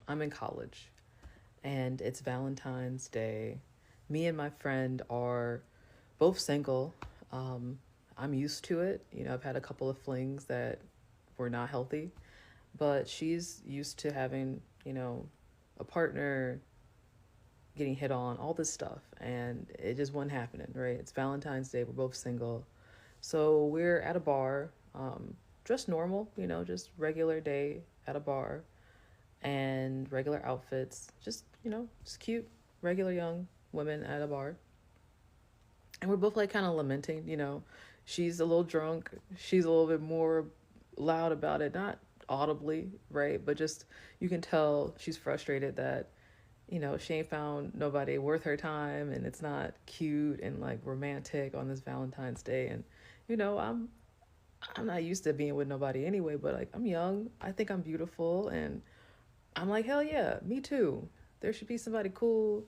I'm in college and it's Valentine's Day. Me and my friend are both single. Um, I'm used to it. You know, I've had a couple of flings that were not healthy, but she's used to having, a partner, getting hit on, all this stuff. And it just wasn't happening, right? It's Valentine's Day. We're both single. So we're at a bar, just normal, just regular day at a bar and regular outfits, just cute, regular young women at a bar. And we're both like kind of lamenting, she's a little drunk, she's a little bit more loud about it, not audibly, right? But just you can tell she's frustrated that, she ain't found nobody worth her time and it's not cute and like romantic on this Valentine's Day. And, I'm not used to being with nobody anyway, but like I'm young, I think I'm beautiful, and I'm like, hell yeah, me too. There should be somebody cool.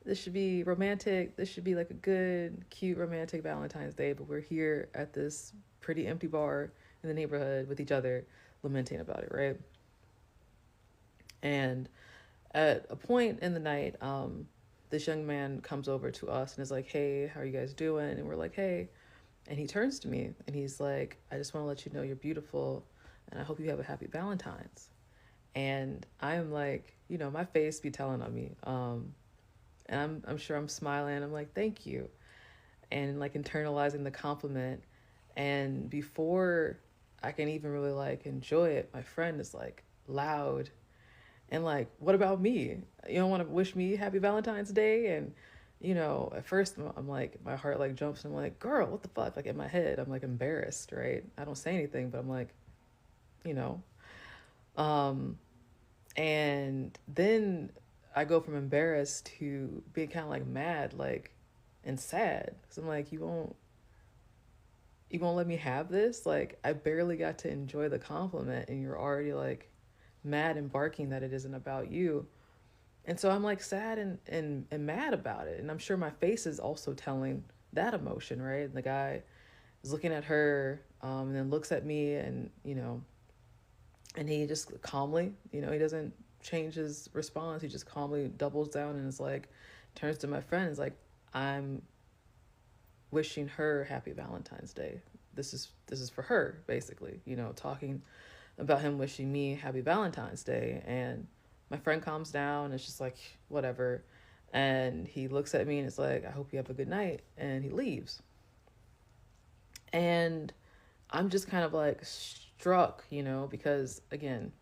This should be romantic. This should be like a good, cute, romantic Valentine's Day. But we're here at this pretty empty bar in the neighborhood with each other, lamenting about it, right? And at a point in the night, this young man comes over to us and is like, hey, how are you guys doing? And we're like, hey. And he turns to me and he's like, I just want to let you know you're beautiful and I hope you have a happy Valentine's. And I'm like, my face be telling on me. And I'm sure I'm smiling. I'm like, thank you. And like internalizing the compliment. And before I can even really like enjoy it, my friend is like loud and like, what about me? You don't want to wish me happy Valentine's Day? And at first I'm like, my heart like jumps and I'm like, girl, what the fuck? Like in my head, I'm like embarrassed, right? I don't say anything, but I'm like, you know. Um, and then I go from embarrassed to being kind of like mad, like, and sad. Cause I'm like, you won't let me have this? Like, I barely got to enjoy the compliment and you're already like mad and barking that it isn't about you. And so I'm like sad and mad about it. And I'm sure my face is also telling that emotion, right? And the guy is looking at her, and then looks at me and, and he just calmly, he doesn't change his response. He just calmly doubles down and is like, turns to my friend and is like, I'm wishing her happy Valentine's Day. This is for her, basically, talking about him wishing me happy Valentine's Day. And my friend calms down and it's just like, whatever. And he looks at me and it's like, I hope you have a good night. And he leaves. And I'm just kind of like struck, because again,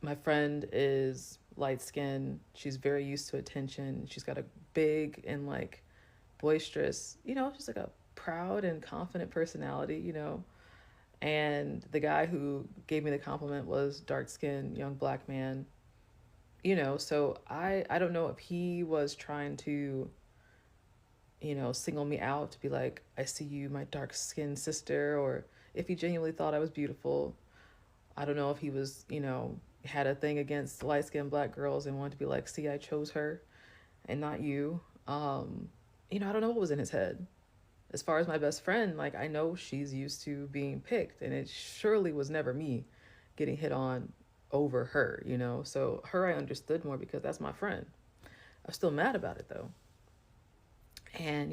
my friend is light skinned. She's very used to attention. She's got a big and like boisterous, just like a proud and confident personality, And the guy who gave me the compliment was dark skinned, young black man, So I don't know if he was trying to, single me out to be like, I see you, my dark skinned sister, or if he genuinely thought I was beautiful. I don't know if he was, had a thing against light skinned black girls and wanted to be like, see, I chose her and not you. I don't know what was in his head. As far as my best friend, like I know she's used to being picked, and it surely was never me getting hit on over her, So her I understood more because that's my friend. I'm still mad about it though. And,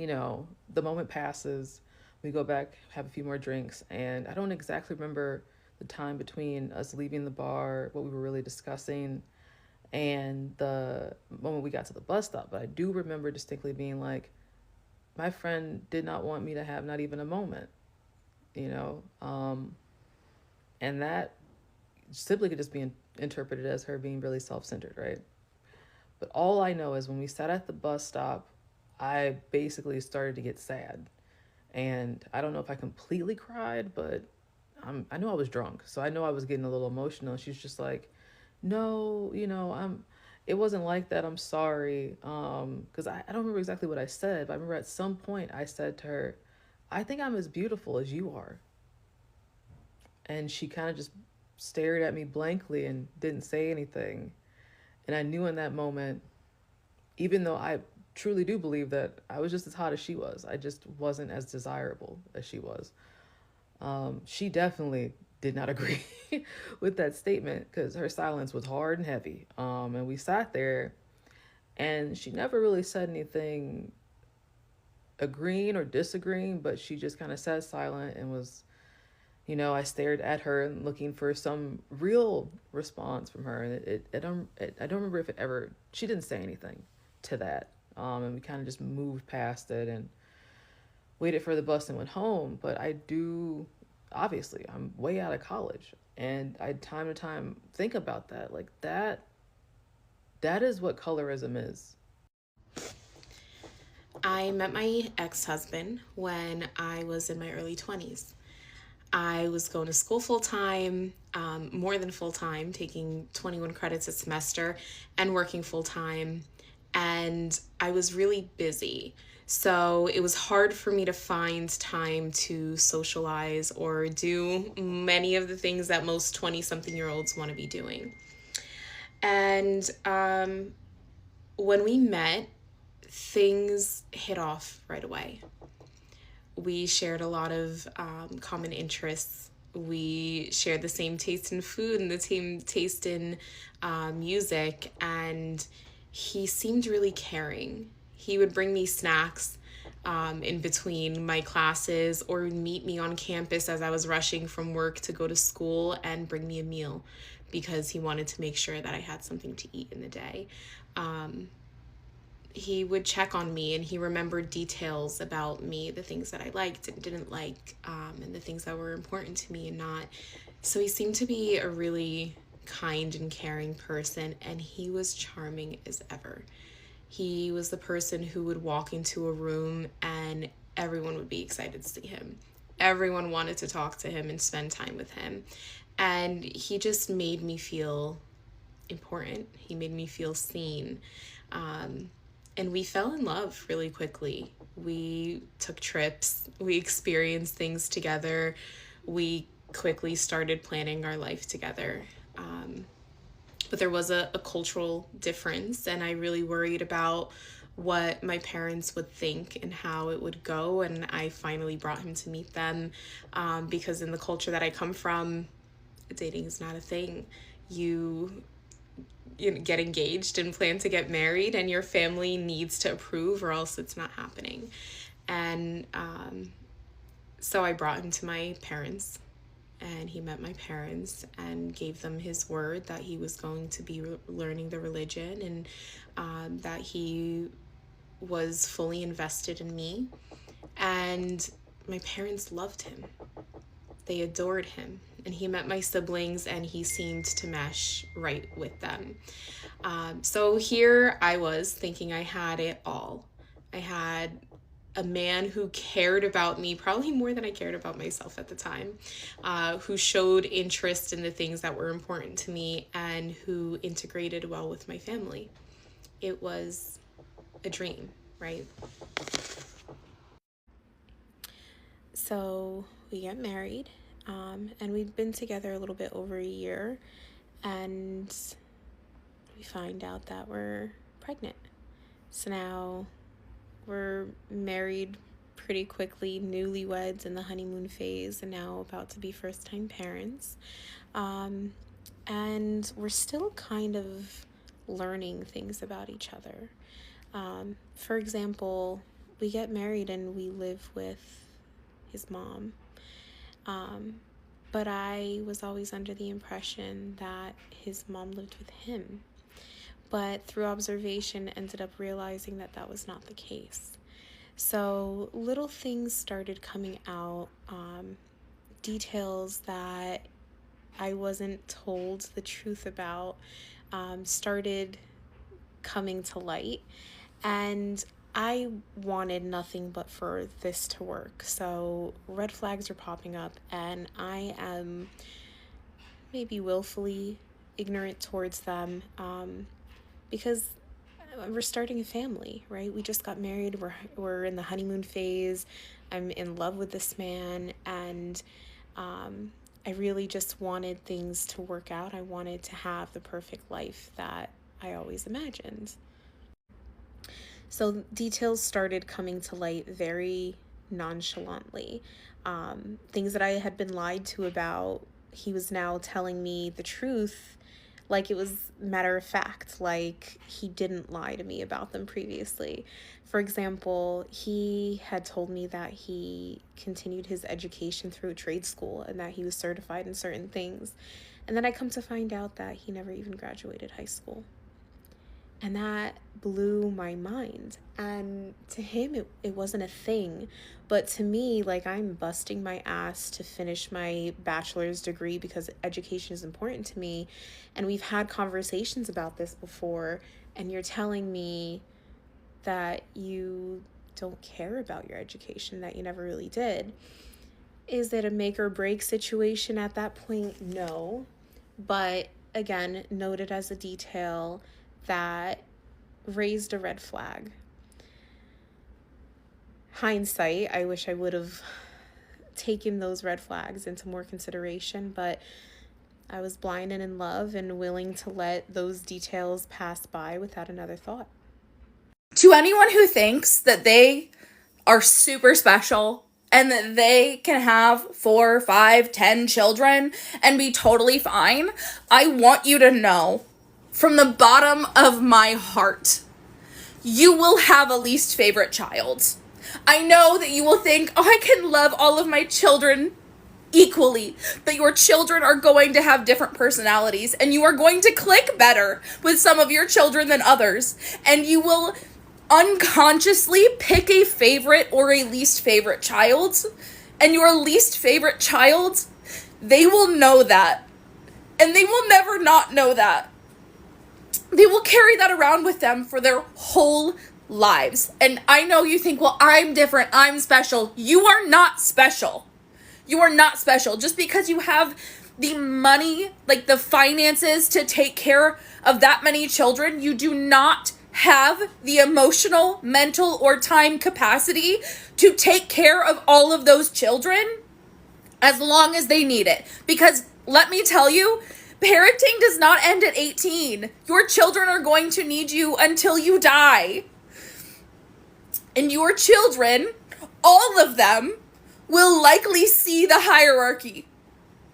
the moment passes, we go back, have a few more drinks, and I don't exactly remember the time between us leaving the bar, what we were really discussing, and the moment we got to the bus stop. But I do remember distinctly being like, my friend did not want me to have not even a moment, you know? And that simply could just be interpreted as her being really self centered, right? But all I know is when we sat at the bus stop, I basically started to get sad. And I don't know if I completely cried, but I knew I was drunk. So I know I was getting a little emotional. She's just like, no, it wasn't like that. I'm sorry. Because I don't remember exactly what I said, but I remember at some point I said to her, I think I'm as beautiful as you are. And she kind of just stared at me blankly and didn't say anything. And I knew in that moment, even though I truly do believe that I was just as hot as she was, I just wasn't as desirable as she was. She definitely did not agree with that statement because her silence was hard and heavy. And we sat there, and she never really said anything agreeing or disagreeing, but she just kind of sat silent and was, I stared at her and looking for some real response from her. And I don't remember if it ever, she didn't say anything to that. And we kind of just moved past it and waited for the bus and went home. But I do, obviously, I'm way out of college. And I time to time think about that. Like that is what colorism is. I met my ex-husband when I was in my early 20s. I was going to school full time, more than full time, taking 21 credits a semester and working full time. And I was really busy. So it was hard for me to find time to socialize or do many of the things that most 20 something year olds want to be doing. And when we met, things hit off right away. We shared a lot of common interests. We shared the same taste in food and the same taste in music, and he seemed really caring. He would bring me snacks in between my classes, or meet me on campus as I was rushing from work to go to school and bring me a meal because he wanted to make sure that I had something to eat in the day. He would check on me, and he remembered details about me, the things that I liked and didn't like, and the things that were important to me and not. So he seemed to be a really kind and caring person, and he was charming as ever. He was the person who would walk into a room and everyone would be excited to see him. Everyone wanted to talk to him and spend time with him. And he just made me feel important. He made me feel seen. And we fell in love really quickly. We took trips, we experienced things together, we quickly started planning our life together. But there was a cultural difference, and I really worried about what my parents would think and how it would go. And I finally brought him to meet them because in the culture that I come from, dating is not a thing. You get engaged and plan to get married, and your family needs to approve or else it's not happening. And so I brought him to my parents, and he met my parents and gave them his word that he was going to be learning the religion, and that he was fully invested in me. And my parents loved him. They adored him. And he met my siblings, and he seemed to mesh right with them. So here I was thinking I had it all. I had a man who cared about me probably more than I cared about myself at the time, who showed interest in the things that were important to me, and who integrated well with my family. It was a dream, right? So we get married, and we've been together a little bit over a year, and we find out that we're pregnant. So now we're married pretty quickly, newlyweds in the honeymoon phase, and now about to be first-time parents. And we're still kind of learning things about each other. For example, we get married and we live with his mom. But I was always under the impression that his mom lived with him. But through observation, ended up realizing that that was not the case. So little things started coming out, details that I wasn't told the truth about started coming to light. And I wanted nothing but for this to work. So red flags are popping up, and I am maybe willfully ignorant towards them, because we're starting a family, right? We just got married. We're in the honeymoon phase. I'm in love with this man, and I really just wanted things to work out. I wanted to have the perfect life that I always imagined. So details started coming to light very nonchalantly. Things that I had been lied to about he was now telling me the truth like it was matter of fact, like he didn't lie to me about them previously. For example, he had told me that he continued his education through a trade school and that he was certified in certain things. And then I come to find out that he never even graduated high school. And that blew my mind. And to him, it wasn't a thing. But to me, like, I'm busting my ass to finish my bachelor's degree because education is important to me. And we've had conversations about this before. And you're telling me that you don't care about your education, that you never really did. Is it a make or break situation at that point? No. But again, noted as a detail that raised a red flag. Hindsight, I wish I would have taken those red flags into more consideration, but I was blind and in love and willing to let those details pass by without another thought. To anyone who thinks that they are super special and that they can have 4, 5, 10 children and be totally fine, I want you to know from the bottom of my heart, you will have a least favorite child. I know that you will think, oh, I can love all of my children equally, but your children are going to have different personalities and you are going to click better with some of your children than others, and you will unconsciously pick a favorite or a least favorite child, and your least favorite child, they will know that, and they will never not know that. They will carry that around with them for their whole lives. And I know you think, well, I'm different, I'm special. You are not special. You are not special. Just because you have the money, like the finances to take care of that many children, you do not have the emotional, mental, or time capacity to take care of all of those children as long as they need it. Because let me tell you, parenting does not end at 18. Your children are going to need you until you die. And your children, all of them, will likely see the hierarchy.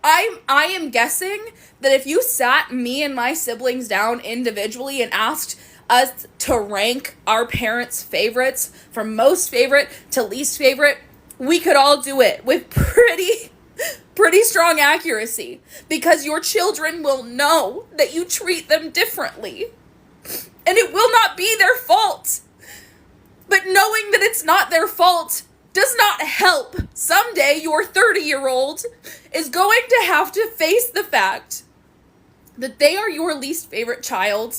I am guessing that if you sat me and my siblings down individually and asked us to rank our parents' favorites from most favorite to least favorite, we could all do it with pretty strong accuracy, because your children will know that you treat them differently. And it will not be their fault. But knowing that it's not their fault does not help. Someday your 30-year-old is going to have to face the fact that they are your least favorite child,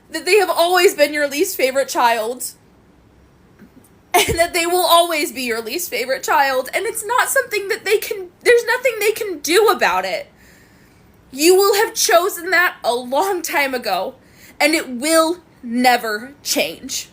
that they have always been your least favorite child, and that they will always be your least favorite child, and it's not something that there's nothing they can do about it. You will have chosen that a long time ago, and it will never change.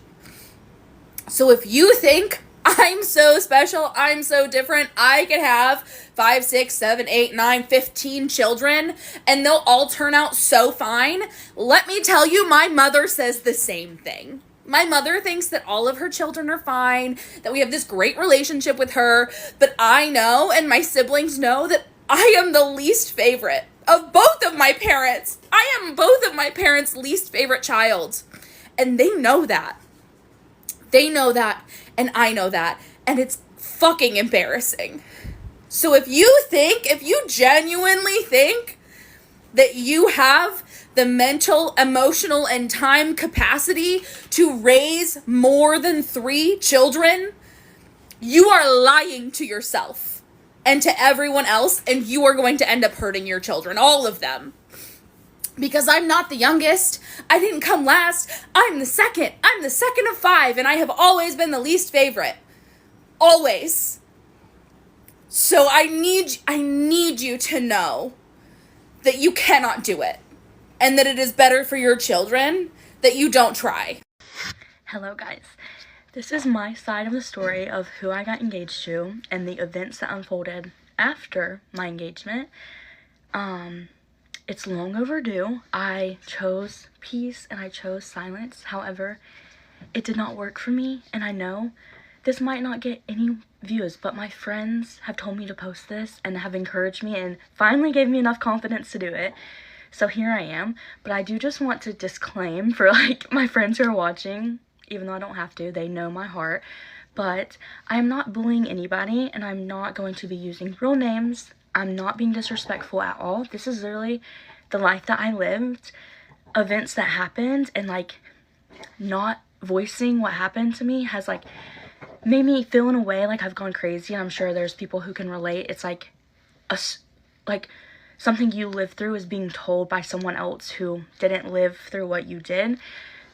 So if you think, I'm so special, I'm so different, I can have 5, 6, 7, 8, 9, 15 children, and they'll all turn out so fine, let me tell you, my mother says the same thing. My mother thinks that all of her children are fine, that we have this great relationship with her, but I know, and my siblings know, that I am the least favorite of both of my parents. I am both of my parents' least favorite child. And they know that. They know that, and I know that, and it's fucking embarrassing. So if you genuinely think that you have the mental, emotional, and time capacity to raise more than 3 children, you are lying to yourself and to everyone else, and you are going to end up hurting your children, all of them. Because I'm not the youngest, I didn't come last, I'm the second of 5, and I have always been the least favorite. Always. So I need you to know that you cannot do it, and that it is better for your children that you don't try. Hello guys, this is my side of the story of who I got engaged to and the events that unfolded after my engagement. It's long overdue. I chose peace and I chose silence. However, it did not work for me, and I know this might not get any views, but my friends have told me to post this and have encouraged me and finally gave me enough confidence to do it. So here I am. But I do just want to disclaim for like my friends who are watching, even though I don't have to, they know my heart. But I am not bullying anybody, and I'm not going to be using real names. I'm not being disrespectful at all. This is literally the life that I lived, events that happened, and like not voicing what happened to me has like made me feel in a way like I've gone crazy. And I'm sure there's people who can relate. It's like like something you lived through is being told by someone else who didn't live through what you did.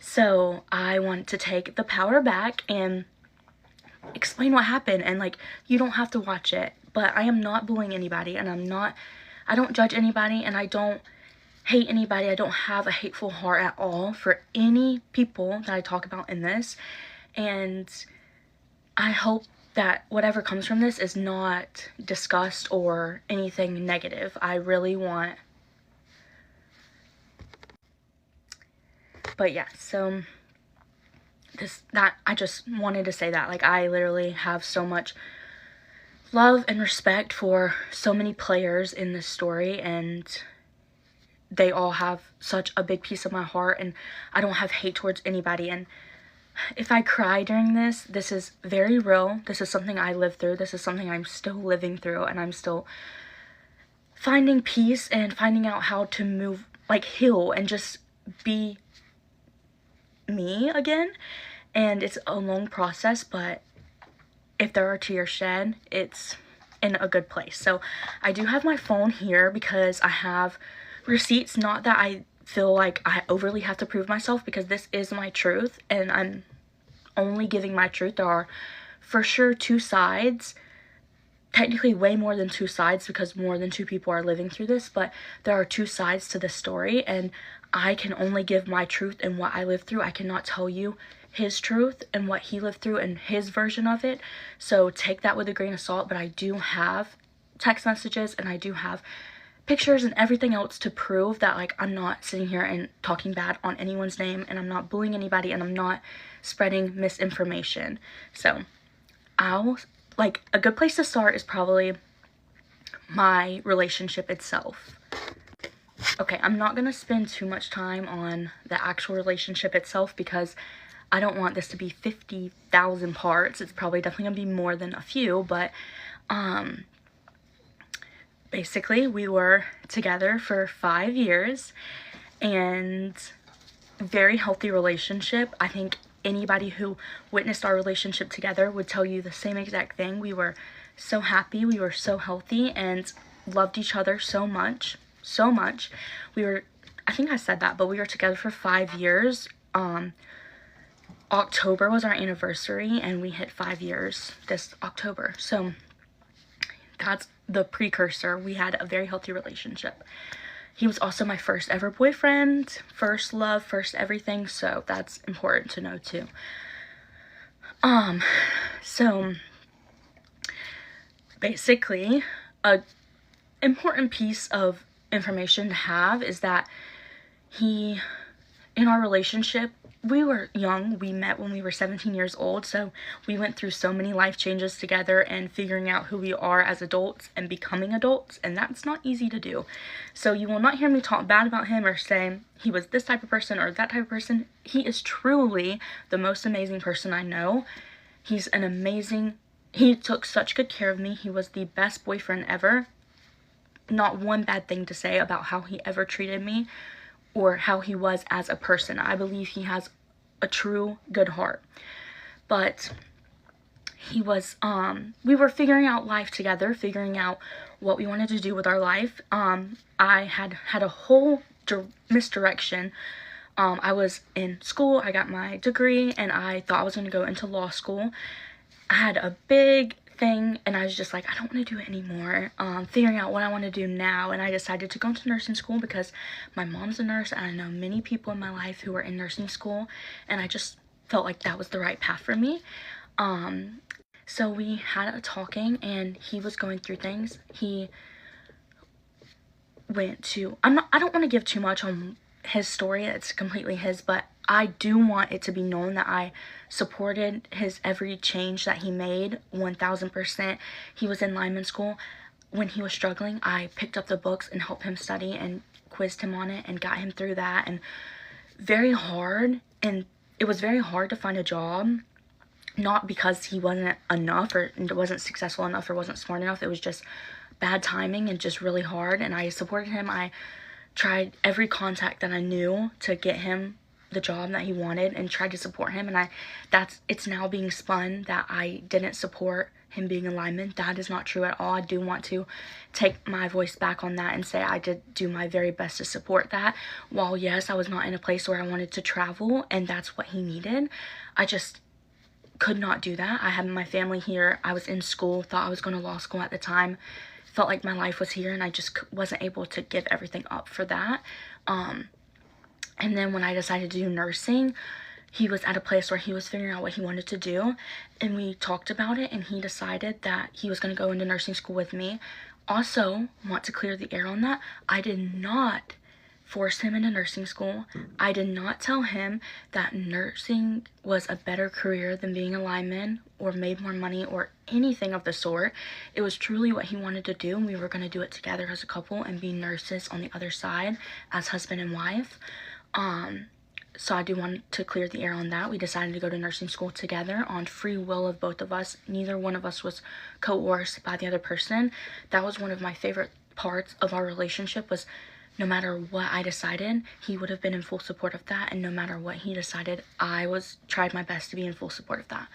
So I want to take the power back and explain what happened, and like you don't have to watch it. But I am not bullying anybody, and I don't judge anybody, and I don't hate anybody. I don't have a hateful heart at all for any people that I talk about in this. And I hope that whatever comes from this is not disgust or anything negative. I really want... But yeah, so I just wanted to say that. Like, I literally have so much love and respect for so many players in this story, and they all have such a big piece of my heart, and I don't have hate towards anybody. And if I cry during this is very real. This is something I lived through. This is something I'm still living through, and I'm still finding peace and finding out how to move, like heal and just be me again. And it's a long process, but if there are tears shed, it's in a good place. So I do have my phone here because I have receipts. Not that I feel like I overly have to prove myself, because this is my truth and I'm only giving my truth. There are for sure two sides, technically way more than two sides because more than two people are living through this, but there are two sides to this story, and I can only give my truth and what I lived through. I cannot tell you his truth and what he lived through and his version of it, so take that with a grain of salt. But I do have text messages and I do have pictures and everything else to prove that like I'm not sitting here and talking bad on anyone's name, and I'm not bullying anybody, and I'm not spreading misinformation. So like a good place to start is probably my relationship itself. Okay, I'm not gonna spend too much time on the actual relationship itself because I don't want this to be 50,000 parts. It's probably definitely gonna be more than a few, but basically we were together for 5 years, and very healthy relationship. I think anybody who witnessed our relationship together would tell you the same exact thing. We were so happy, we were so healthy, and loved each other so much. I think I said that, but we were together for 5 years. October was our anniversary, and we hit 5 years this October. So that's the precursor. We had a very healthy relationship. He was also my first ever boyfriend, first love, first everything, so that's important to know too. So basically, a important piece of information to have is that in our relationship, we were young. We met when we were 17 years old, so we went through so many life changes together and figuring out who we are as adults and becoming adults, and that's not easy to do. So you will not hear me talk bad about him or say he was this type of person or that type of person. He is truly the most amazing person I know. He took such good care of me. He was the best boyfriend ever. Not one bad thing to say about how he ever treated me or how he was as a person. I believe he has a true good heart. But he was, we were figuring out life together, figuring out what we wanted to do with our life. I had a whole misdirection. I was in school, I got my degree, and I thought I was going to go into law school. I had a big thing, and I was just like, I don't want to do it anymore. Figuring out what I want to do now, and I decided to go into nursing school because my mom's a nurse, and I know many people in my life who are in nursing school, and I just felt like that was the right path for me. So we had a talking, and he was going through things. He went to, I don't want to give too much on his story, it's completely his, but I do want it to be known that I supported his every change that he made 1000%. He was in lineman school. When he was struggling, I picked up the books and helped him study and quizzed him on it and got him through that. And very hard, and it was very hard to find a job, not because he wasn't enough or wasn't successful enough or wasn't smart enough. It was just bad timing and just really hard. And I supported him. I tried every contact that I knew to get him the job that he wanted and tried to support him. And it's now being spun that I didn't support him being a lineman. That is not true at all. I do want to take my voice back on that and say I did do my very best to support that. While yes, I was not in a place where I wanted to travel and that's what he needed, I just could not do that. I had my family here. I was in school, thought I was going to law school at the time, felt like my life was here, and I just wasn't able to give everything up for that. And then when I decided to do nursing, he was at a place where he was figuring out what he wanted to do, and we talked about it, and he decided that he was going to go into nursing school with me. Also, want to clear the air on that, I did not force him into nursing school. I did not tell him that nursing was a better career than being a lineman or made more money or anything of the sort. It was truly what he wanted to do, and we were going to do it together as a couple and be nurses on the other side as husband and wife. So I do want to clear the air on that. We decided to go to nursing school together on free will of both of us. Neither one of us was coerced by the other person. That was one of my favorite parts of our relationship, was no matter what I decided, he would have been in full support of that, and no matter what he decided, I tried my best to be in full support of that.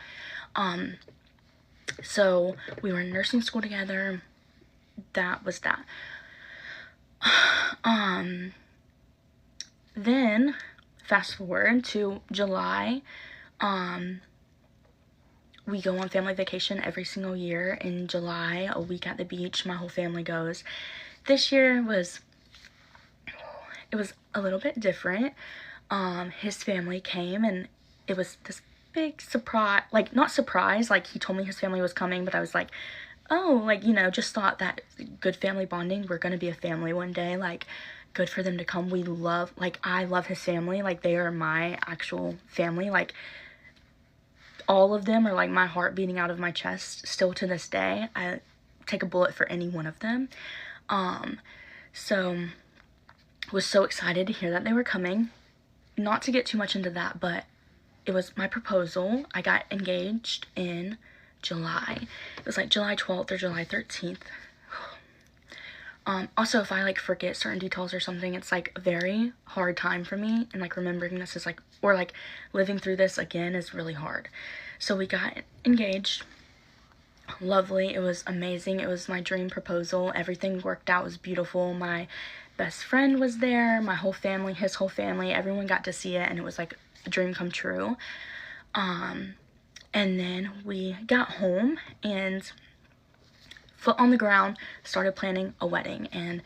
So we were in nursing school together. That was that. Then fast forward to July. We go on family vacation every single year in July, a week at the beach. My whole family goes. This year was a little bit different. His family came, and it was this big surprise, like not surprise, like he told me his family was coming, but I was like, oh, like, you know, just thought that good family bonding, we're gonna be a family one day, like good for them to come. I love his family, like they are my actual family, like all of them are like my heart beating out of my chest still to this day. I take a bullet for any one of them. So was so excited to hear that they were coming. Not to get too much into that, but it was my proposal. I got engaged in July. It was like July 12th or July 13th. Also, if I like forget certain details or something, it's like a very hard time for me, and like remembering this is like, or like living through this again is really hard. So we got engaged. Lovely. It was amazing. It was my dream proposal. Everything worked out. It was beautiful. My best friend was there, my whole family, his whole family, everyone got to see it, and it was like a dream come true. And then we got home and foot on the ground, started planning a wedding, and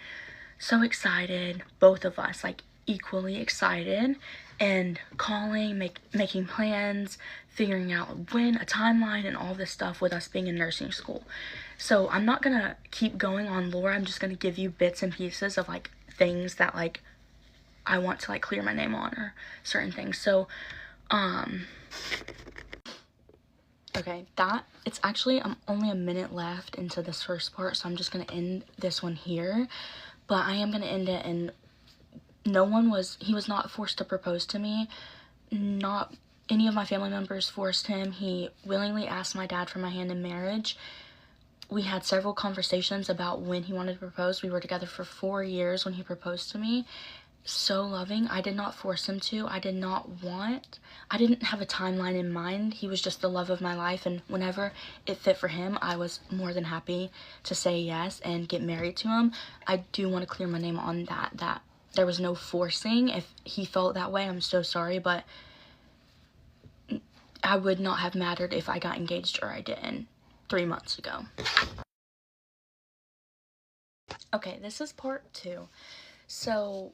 so excited, both of us, like equally excited, and calling, making plans, figuring out when, a timeline, and all this stuff with us being in nursing school. So I'm not gonna keep going on lore. I'm just gonna give you bits and pieces of like things that like I want to like clear my name on, or certain things. So okay, it's actually, I'm only a minute left into this first part, so I'm just gonna end this one here, but I am gonna end it. And he was not forced to propose to me. Not any of my family members forced him. He willingly asked my dad for my hand in marriage. We had several conversations about when he wanted to propose. We were together for 4 years when he proposed to me. So loving. I did not force him to. I didn't have a timeline in mind. He was just the love of my life, and whenever it fit for him, I was more than happy to say yes and get married to him. I do want to clear my name on that there was no forcing. If he felt that way, I'm so sorry, but I would not have mattered if I got engaged or I didn't 3 months ago. Okay, this is part 2. So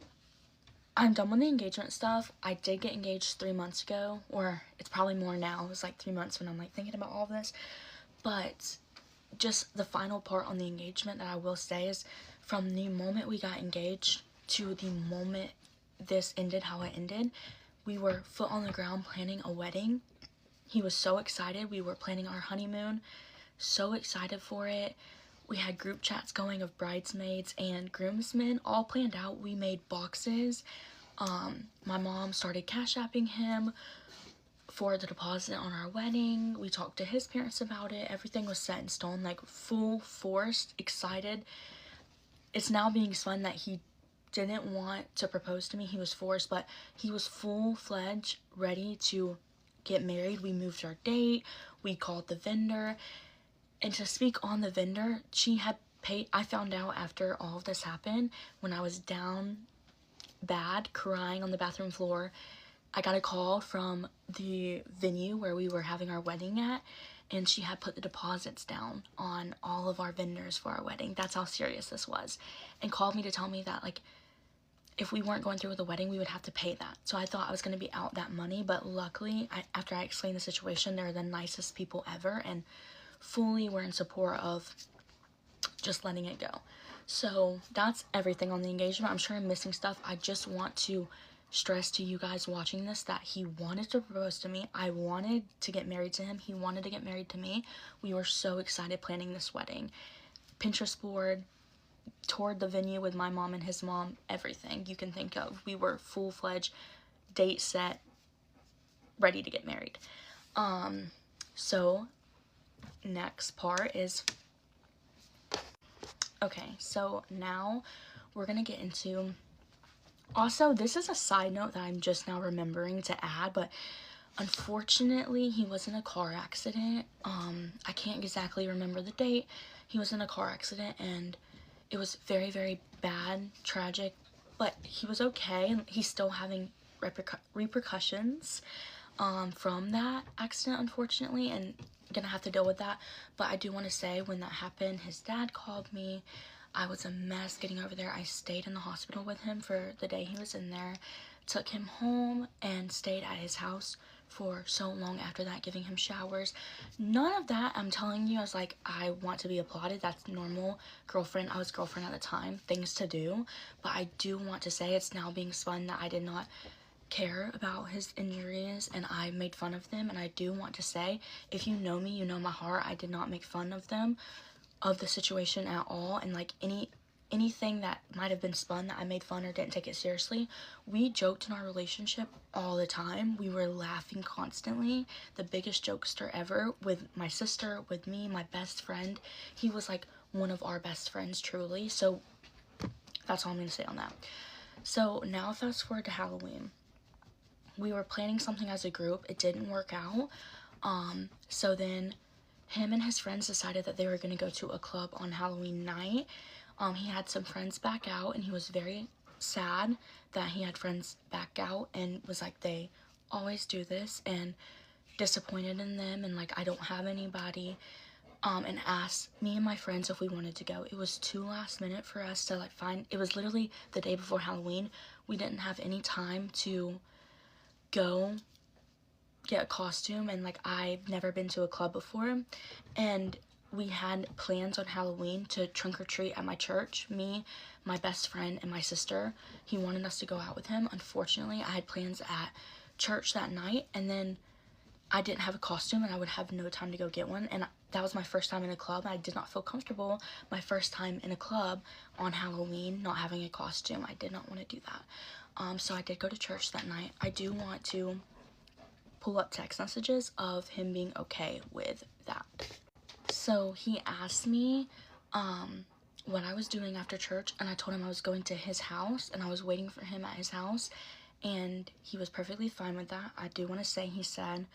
I'm done with the engagement stuff. I did get engaged 3 months ago, or it's probably more now. It was like 3 months when I'm like thinking about all of this. But just the final part on the engagement that I will say is, from the moment we got engaged to the moment this ended how it ended, we were foot on the ground planning a wedding. He was so excited. We were planning our honeymoon, so excited for it. We had group chats going of bridesmaids and groomsmen, all planned out. We made boxes. My mom started cash apping him for the deposit on our wedding. We talked to his parents about it. Everything was set in stone, like full force, excited. It's now being spun that he didn't want to propose to me. He was forced, but he was full-fledged, ready to get married. We moved our date. We called the vendor. And to speak on the vendor, she had paid. I found out after all of this happened, when I was down bad, crying on the bathroom floor, I got a call from the venue where we were having our wedding at, and she had put the deposits down on all of our vendors for our wedding. That's how serious this was. And called me to tell me that, like, if we weren't going through with the wedding, we would have to pay that. So I thought I was going to be out that money, but luckily, after I explained the situation, they're the nicest people ever, and fully were in support of just letting it go. So that's everything on the engagement. I'm sure I'm missing stuff. I just want to stress to you guys watching this that he wanted to propose to me. I wanted to get married to him. He wanted to get married to me. We were so excited planning this wedding. Pinterest board, toured the venue with my mom and his mom, everything you can think of. We were full-fledged, date set, ready to get married. So next part is, okay, so now we're gonna get into, also, this is a side note that I'm just now remembering to add, but unfortunately, he was in a car accident. I can't exactly remember the date. He was in a car accident, and it was very, very bad, tragic, but he was okay, and he's still having repercussions from that accident, unfortunately, and gonna have to deal with that. But I do want to say, when that happened, his dad called me. I was a mess getting over there. I stayed in the hospital with him for the day he was in there, took him home, and stayed at his house for so long after that, giving him showers. None of that, I'm telling you, I was like, I want to be applauded. That's normal girlfriend. I was girlfriend at the time, things to do. But I do want to say, it's now being spun that I did not care about his injuries and I made fun of them. And I do want to say, if you know me, you know my heart. I did not make fun of them, of the situation at all. And like anything that might have been spun that I made fun or didn't take it seriously, we joked in our relationship all the time. We were laughing constantly. The biggest jokester ever, with my sister, with me, my best friend. He was like one of our best friends, truly. So that's all I'm gonna say on that. So now fast forward to Halloween. We were planning something as a group. It didn't work out. So then him and his friends decided that they were going to go to a club on Halloween night. He had some friends back out, and he was very sad that he had friends back out, and was like, they always do this, and disappointed in them, and like, I don't have anybody, and asked me and my friends if we wanted to go. It was too last minute for us to like find. It was literally the day before Halloween. We didn't have any time to go get a costume, and like, I've never been to a club before, and we had plans on Halloween to trunk or treat at my church. Me, my best friend, and my sister. He wanted us to go out with him. Unfortunately, I had plans at church that night, and then I didn't have a costume, and I would have no time to go get one, and that was my first time in a club. I did not feel comfortable my first time in a club on Halloween not having a costume. I did not want to do that. So I did go to church that night. I do want to pull up text messages of him being okay with that. So he asked me what I was doing after church, and I told him I was going to his house, and I was waiting for him at his house, and he was perfectly fine with that. I do want to say, he said,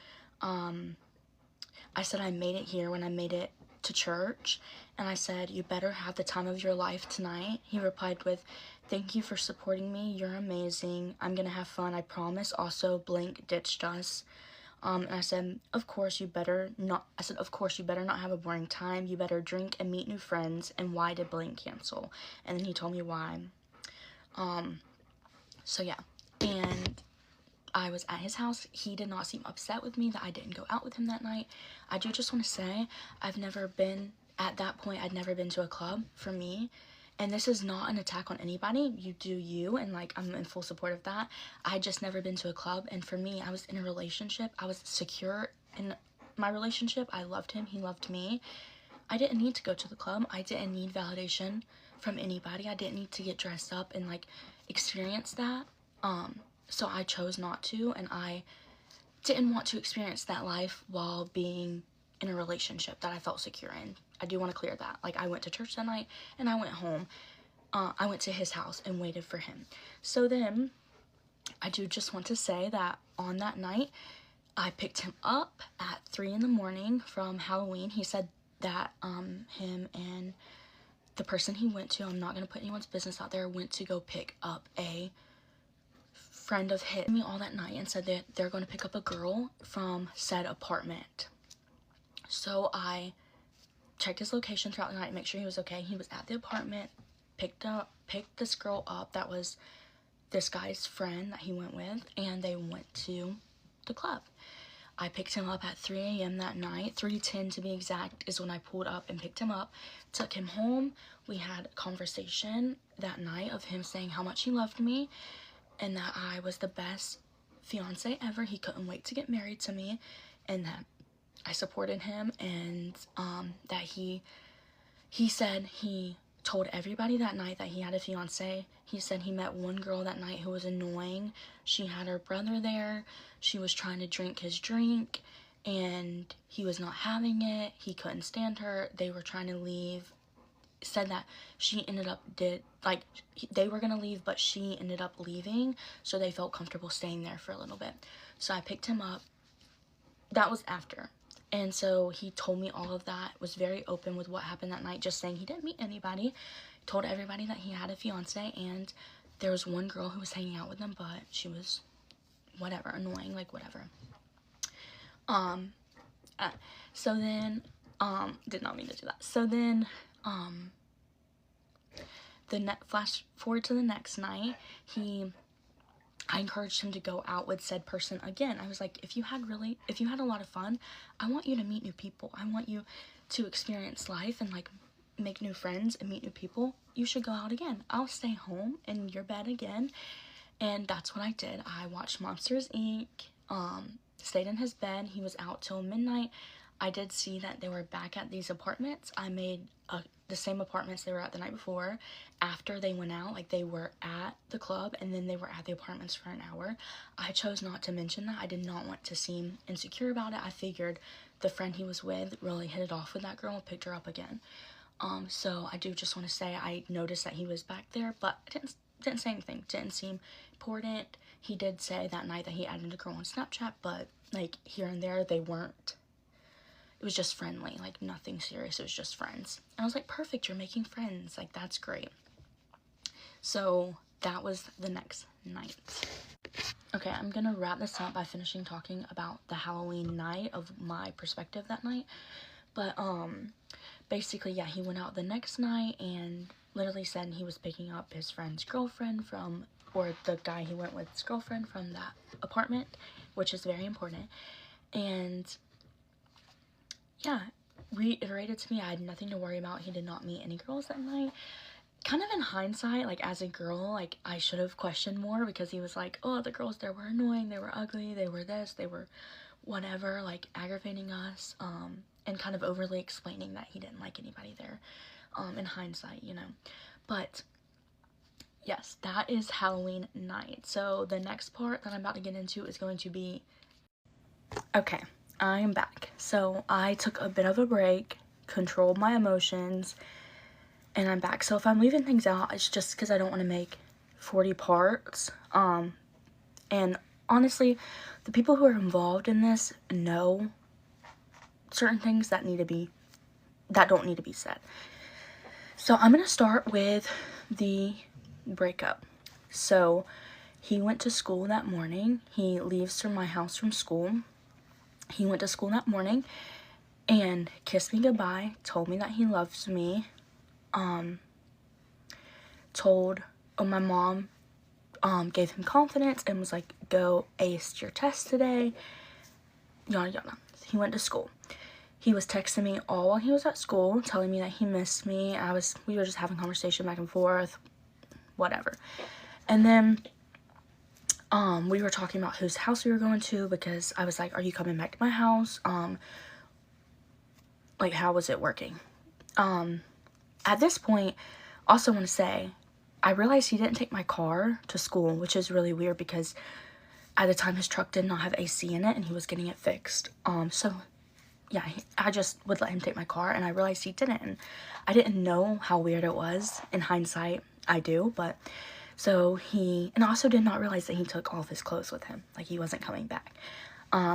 I said I made it here when I made it to church, and I said, you better have the time of your life tonight. He replied with, thank you for supporting me. You're amazing. I'm gonna have fun, I promise. Also, blank ditched us. And I said, of course you better not. I said, of course you better not have a boring time. You better drink and meet new friends. And why did blank cancel? And then he told me why. So yeah, and I was at his house. He did not seem upset with me that I didn't go out with him that night. I do just want to say, I'd never been to a club for me, And this is not an attack on anybody. You do you, and like I'm in full support of that. I just never been to a club, and for me, I was in a relationship. I was secure in my relationship. I loved him, he loved me. I didn't need to go to the club. I didn't need validation from anybody. I didn't need to get dressed up and like experience that. So I chose not to, and I didn't want to experience that life while being in a relationship that I felt secure in. I do want to clear that. Like, I went to church that night and I went home. I went to his house and waited for him. So then I do just want to say that on that night, I picked him up at 3 in the morning from Halloween. He said that him and the person he went to, I'm not going to put anyone's business out there, went to go pick up a friend of his. Me all that night and said that they're going to pick up a girl from said apartment. So I checked his location throughout the night to make sure he was okay. He was at the apartment, picked this girl up that was this guy's friend that he went with, and they went to the club. I picked him up at 3 a.m. that night. 3:10 to be exact is when I pulled up and picked him up, took him home. We had a conversation that night of him saying how much he loved me and that I was the best fiance ever. He couldn't wait to get married to me, and that I supported him, and that he said he told everybody that night that he had a fiance. He said he met one girl that night who was annoying. She had her brother there. She was trying to drink his drink, and he was not having it. He couldn't stand her. They were trying to leave. Said that she ended up they were gonna leave, but she ended up leaving, so they felt comfortable staying there for a little bit. So I picked him up. That was after. And so he told me all of that, was very open with what happened that night, just saying he didn't meet anybody. Told everybody that he had a fiance, and there was one girl who was hanging out with him, but she was whatever, annoying, like whatever. So then, did not mean to do that. So then, flash forward to the next night, I encouraged him to go out with said person again. I was like, if you had a lot of fun, I want you to meet new people. I want you to experience life and like make new friends and meet new people. You should go out again. I'll stay home in your bed again. And that's what I did. I watched Monsters, Inc., stayed in his bed. He was out till midnight. I did see that they were back at these apartments. I made the same apartments they were at the night before. After they went out, like they were at the club and then they were at the apartments for an hour. I chose not to mention that. I did not want to seem insecure about it. I figured the friend he was with really hit it off with that girl and picked her up again. So I do just want to say I noticed that he was back there, but I didn't say anything. Didn't seem important. He did say that night that he added a girl on Snapchat, but like here and there they weren't. It was just friendly, like nothing serious. It was just friends. And I was like, perfect, you're making friends. Like, that's great. So that was the next night. Okay, I'm gonna wrap this up by finishing talking about the Halloween night of my perspective that night. But basically, yeah, he went out the next night and literally said he was picking up his friend's girlfriend or the guy he went with, his girlfriend from that apartment, which is very important. And yeah, reiterated to me I had nothing to worry about. He did not meet any girls that night. Kind of in hindsight, like as a girl, like I should have questioned more, because he was like, oh, the girls there were annoying, they were ugly, they were this, they were whatever, like aggravating us, and kind of overly explaining that he didn't like anybody there, in hindsight, you know. But yes, that is Halloween night. So the next part that I'm about to get into is going to be, okay, I'm back. So I took a bit of a break, controlled my emotions, and I'm back. So if I'm leaving things out, it's just because I don't want to make 40 parts. And honestly, the people who are involved in this know certain things that don't need to be said. So I'm gonna start with the breakup. So he went to school that morning. He leaves from my house from school. He went to school that morning and kissed me goodbye, told me that he loves me, my mom gave him confidence and was like, go ace your test today, yada yada. He went to school. he was texting me all while he was at school, telling me that he missed me. We were just having conversation back and forth, whatever. And then we were talking about whose house we were going to, because I was like, are you coming back to my house? Like, how was it working? At this point, also want to say, I realized he didn't take my car to school, which is really weird because at the time his truck did not have AC in it and he was getting it fixed. So yeah, I just would let him take my car, and I realized he didn't. And I didn't know how weird it was. In hindsight, I do, but so and I also did not realize that he took all of his clothes with him. Like, he wasn't coming back.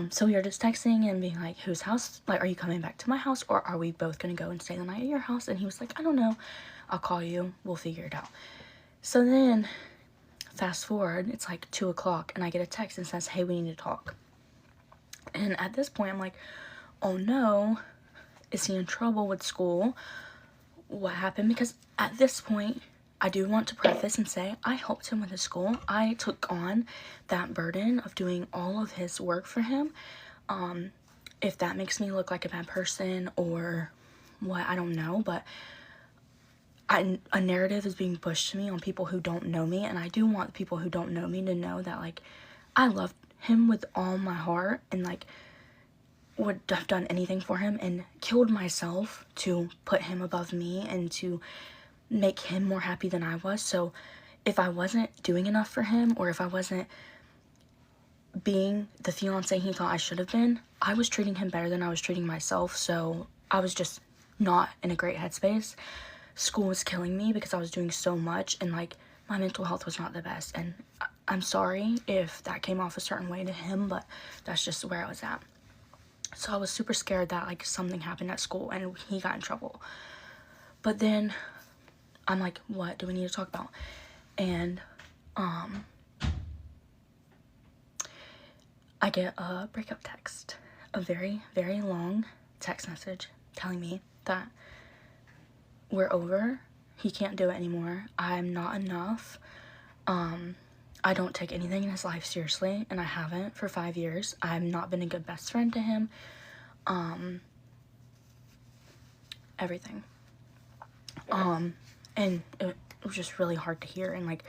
So we were just texting and being like, whose house? Like, are you coming back to my house, or are we both gonna go and stay the night at your house? And he was like, I don't know. I'll call you. We'll figure it out. So then, fast forward, it's like 2 o'clock, and I get a text and says, hey, we need to talk. And at this point, I'm like, oh no, is he in trouble with school? What happened? Because at this point, I do want to preface and say I helped him with his school. I took on that burden of doing all of his work for him. If that makes me look like a bad person or what, I don't know, but a narrative is being pushed to me on people who don't know me, and I do want people who don't know me to know that, like, I loved him with all my heart, and like would have done anything for him, and killed myself to put him above me and to make him more happy than I was. So if I wasn't doing enough for him, or if I wasn't being the fiance he thought I should have been, I was treating him better than I was treating myself. So I was just not in a great headspace. School was killing me because I was doing so much, and like my mental health was not the best. And I'm sorry if that came off a certain way to him, but that's just where I was at. So I was super scared that like something happened at school and he got in trouble. But then I'm like, what do we need to talk about? And I get a breakup text, a very, very long text message telling me that we're over. He can't do it anymore. I'm not enough. I don't take anything in his life seriously, and I haven't for 5 years. I've not been a good best friend to him. Everything. And it was just really hard to hear, and like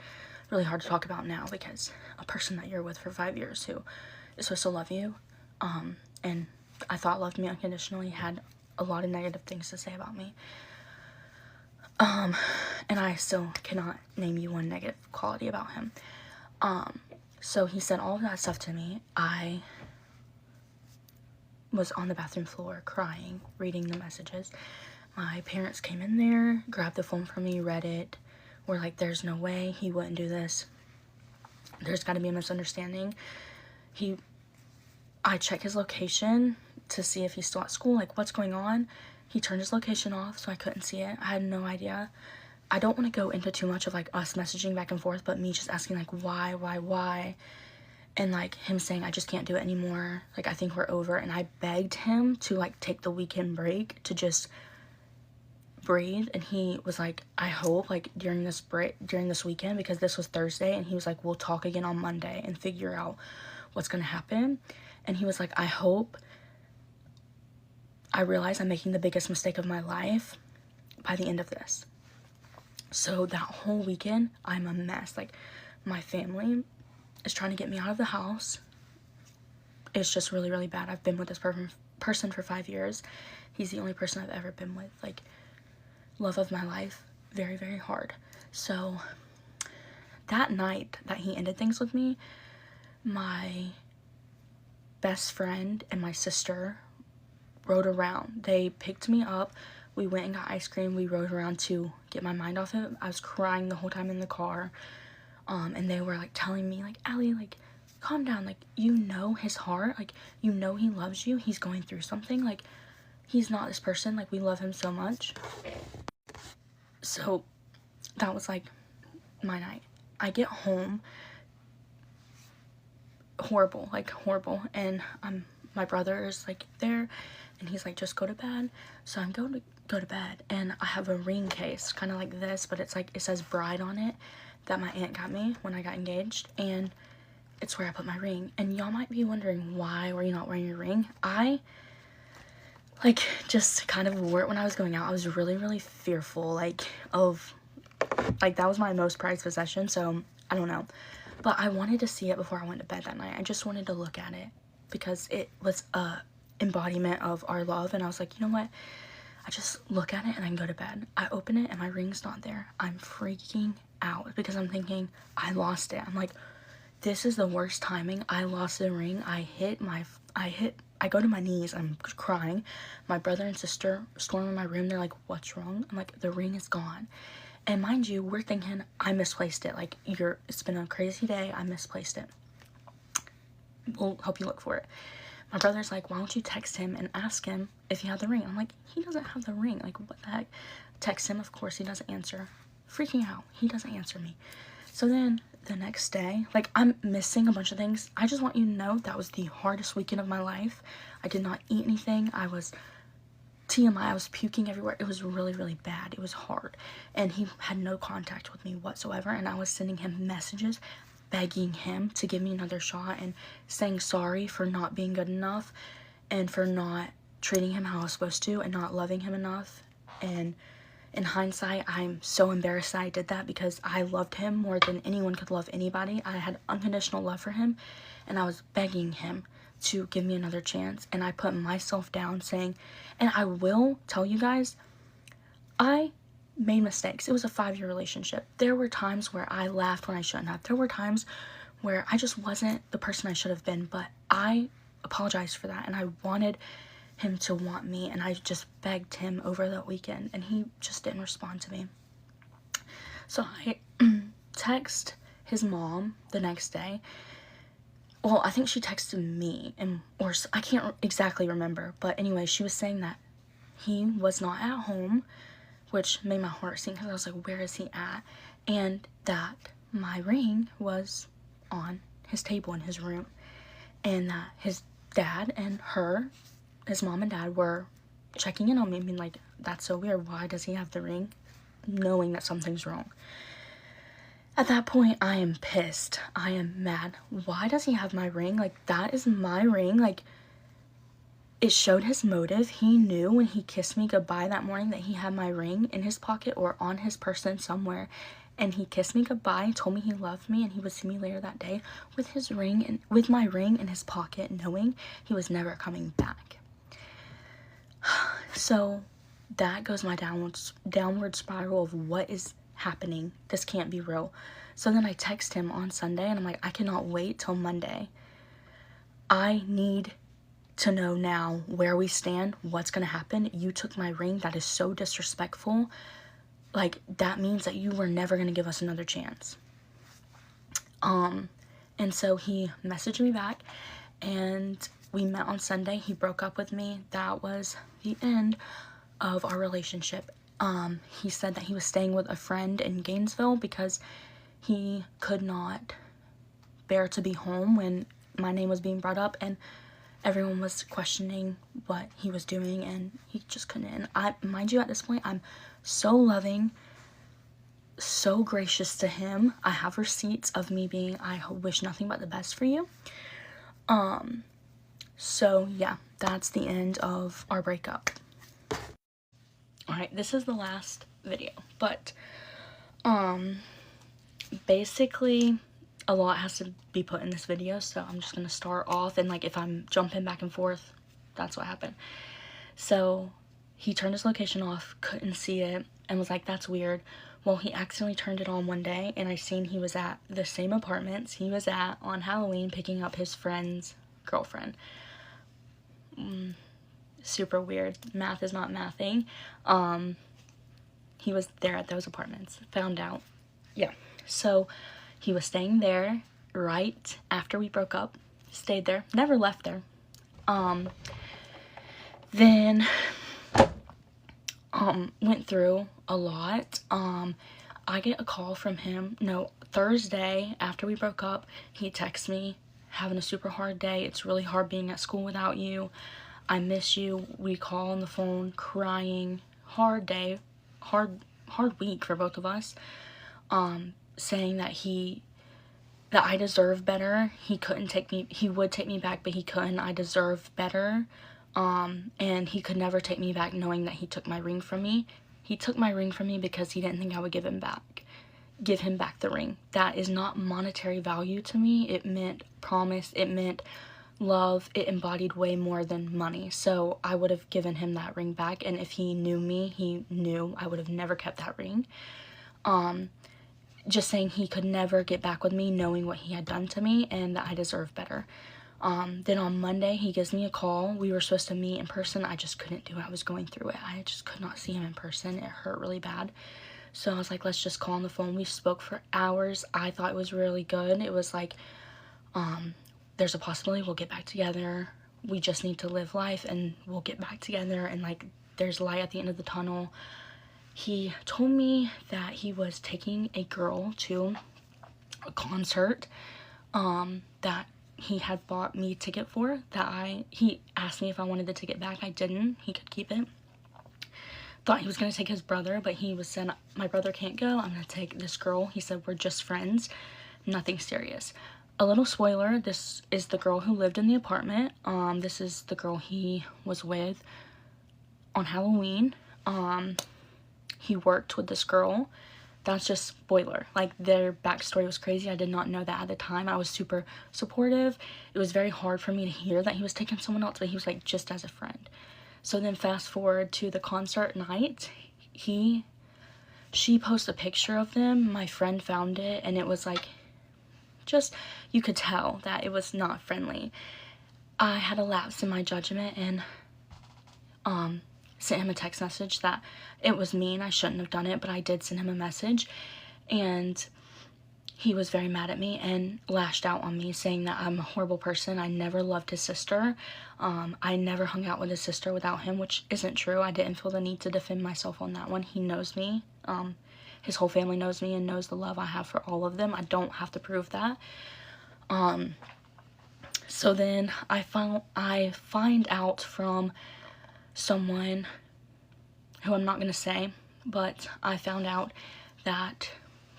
really hard to talk about now, because a person that you're with for 5 years who is supposed to love you, and I thought loved me unconditionally, had a lot of negative things to say about me. And I still cannot name you one negative quality about him. So he said all of that stuff to me. I was on the bathroom floor crying, reading the messages. My parents came in there, grabbed the phone from me, read it, were like, there's no way he wouldn't do this. There's got to be a misunderstanding. I checked his location to see if he's still at school, like what's going on. He turned his location off, so I couldn't see it. I had no idea. I don't want to go into too much of like us messaging back and forth, but me just asking like why, and like him saying I just can't do it anymore, like I think we're over. And I begged him to like take the weekend break to just breathe, and he was like, I hope like during this weekend, because this was Thursday, and he was like, we'll talk again on Monday and figure out what's gonna happen. And he was like, I hope. I realize I'm making the biggest mistake of my life by the end of this. So that whole weekend, I'm a mess. Like, my family is trying to get me out of the house. It's just really, really bad. I've been with this person for 5 years. He's the only person I've ever been with. Like, love of my life. Very, very hard. So that night that he ended things with me, my best friend and my sister rode around. They picked me up. We went and got ice cream. We rode around to get my mind off it. I was crying the whole time in the car. And they were like telling me like, Allie, like, calm down. Like, you know his heart. Like, you know he loves you. He's going through something. Like, he's not this person. Like, we love him so much. So that was like my night. I get home. Horrible. And my brother is like there, and he's like, just go to bed. So I'm going to go to bed, and I have a ring case kind of like this, but it's like, it says bride on it, that my aunt got me when I got engaged, and it's where I put my ring. And y'all might be wondering, why were you not wearing your ring? I like, just kind of wore it when I was going out. I was really, really fearful, like, of, like, that was my most prized possession, so I don't know. But I wanted to see it before I went to bed that night. I just wanted to look at it because it was a embodiment of our love, and I was like, you know what? I just look at it and I can go to bed. I open it and my ring's not there. I'm freaking out because I'm thinking, I lost it. I'm like, this is the worst timing. I lost the ring. I go to my knees. I'm crying. My brother and sister storm in my room. They're like, what's wrong? I'm like, the ring is gone. And mind you, we're thinking I misplaced it. Like, it's been a crazy day. I misplaced it. We'll help you look for it. My brother's like, why don't you text him and ask him if he had the ring? I'm like, he doesn't have the ring. Like, what the heck? Text him, of course, he doesn't answer. Freaking out. He doesn't answer me. So then the next day, like, I'm missing a bunch of things. I just want you to know that was the hardest weekend of my life. I did not eat anything. I was TMI, I was puking everywhere. It was really, really bad. It was hard. And he had no contact with me whatsoever. And I was sending him messages begging him to give me another shot and saying sorry for not being good enough and for not treating him how I was supposed to and not loving him enough. And in hindsight, I'm so embarrassed that I did that because I loved him more than anyone could love anybody. I had unconditional love for him, and I was begging him to give me another chance. And I put myself down saying, and I will tell you guys, I made mistakes. It was a 5-year relationship. There were times where I laughed when I shouldn't have. There were times where I just wasn't the person I should have been, but I apologized for that, and I wanted him to want me, and I just begged him over that weekend, and he just didn't respond to me. So I text his mom the next day. Well, I think she texted me, or I can't exactly remember, but anyway, she was saying that he was not at home, which made my heart sink because I was like, where is he at? And that my ring was on his table in his room, and that his dad and his mom and dad were checking in on me, being like, that's so weird. Why does he have the ring? Knowing that something's wrong. At that point, I am pissed. I am mad. Why does he have my ring? Like, that is my ring. Like, it showed his motive. He knew when he kissed me goodbye that morning that he had my ring in his pocket or on his person somewhere. And he kissed me goodbye, told me he loved me, and he would see me later that day with his ring and with my ring in his pocket, knowing he was never coming back. So that goes my downward spiral of what is happening. This can't be real. So then I text him on Sunday, and I'm like, I cannot wait till Monday. I need to know now where we stand, what's gonna happen. You took my ring. That is so disrespectful. Like, that means that you were never gonna give us another chance. And so he messaged me back, and we met on Sunday. He broke up with me. That was the end of our relationship. He said that he was staying with a friend in Gainesville because he could not bear to be home when my name was being brought up, and everyone was questioning what he was doing, and he just couldn't. And mind you, at this point, I'm so loving, so gracious to him. I have receipts of me being, I wish nothing but the best for you. So yeah, that's the end of our breakup. Alright, this is the last video, but basically a lot has to be put in this video, so I'm just gonna start off, and like if I'm jumping back and forth, that's what happened. So he turned his location off, couldn't see it, and was like, that's weird. Well, he accidentally turned it on one day, and I seen he was at the same apartments he was at on Halloween picking up his friend's girlfriend. Super weird. Math is not mathing. He was there at those apartments. Found out. Yeah. So he was staying there right after we broke up. Stayed there. Never left there. Then went through a lot. I get a call from him. No, Thursday after we broke up, he texts me, having a super hard day. It's really hard being at school without you. I miss you. We call on the phone, crying. Hard day, hard week for both of us. Saying that I deserve better. He would take me back, but he couldn't. I deserve better. And he could never take me back knowing that he took my ring from me. He took my ring from me because he didn't think I would give him back the ring. That is not monetary value to me. It meant promise, it meant love, it embodied way more than money. So I would have given him that ring back, and if he knew me, he knew I would have never kept that ring. Just saying, he could never get back with me knowing what he had done to me, and that I deserve better. Then on Monday, he gives me a call. We were supposed to meet in person. I just couldn't do it. I was going through it. I just could not see him in person. It hurt really bad. So I was like, let's just call on the phone. We spoke for hours. I thought it was really good. It was like, there's a possibility we'll get back together. We just need to live life and we'll get back together. And like, there's light at the end of the tunnel. He told me that he was taking a girl to a concert that he had bought me a ticket for. He asked me if I wanted the ticket back. I didn't. He could keep it. Thought he was going to take his brother, but he was saying, my brother can't go. I'm going to take this girl. He said, we're just friends. Nothing serious. A little spoiler, this is the girl who lived in the apartment. This is the girl he was with on Halloween. He worked with this girl. That's just spoiler. Like, their backstory was crazy. I did not know that at the time. I was super supportive. It was very hard for me to hear that he was taking someone else, but he was like, just as a friend. So then fast forward to the concert night. She posted a picture of them. My friend found it, and it was like, just, you could tell that it was not friendly. I had a lapse in my judgment and sent him a text message that it was mean. I shouldn't have done it, but I did send him a message, and he was very mad at me and lashed out on me, saying that I'm a horrible person. I never loved his sister. I never hung out with his sister without him, which isn't true. I didn't feel the need to defend myself on that one. He knows me. His whole family knows me and knows the love I have for all of them. I don't have to prove that. So then I find out from someone who I'm not going to say, but I found out that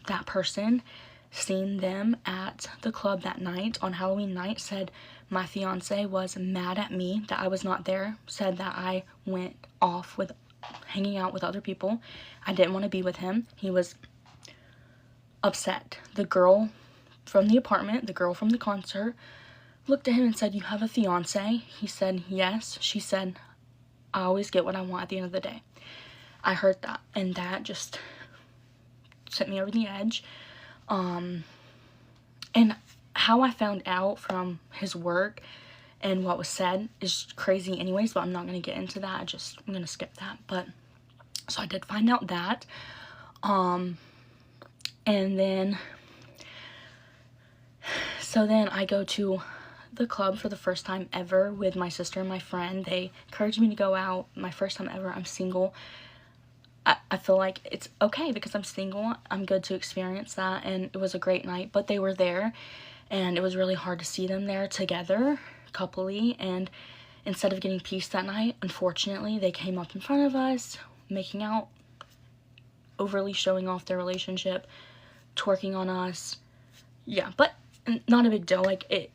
that person seen them at the club that night on Halloween night, said my fiance was mad at me that I was not there, said that I went off with hanging out with other people. I didn't want to be with him. He was upset. The girl from the apartment, the girl from the concert, looked at him and said, you have a fiance? He said, yes. She said, I always get what I want at the end of the day. I heard that, and that just sent me over the edge. And how I found out from his work and what was said is crazy anyways, but I'm not going to get into that. I'm going to skip that. But so I did find out that. And then I go to the club for the first time ever with my sister and my friend. They encouraged me to go out. My first time ever. I'm single. I feel like it's okay because I'm single. I'm good to experience that, and it was a great night. But they were there, and it was really hard to see them there together, coupley. And instead of getting peace that night, unfortunately, they came up in front of us, making out, overly showing off their relationship, twerking on us. Yeah, but not a big deal. Like,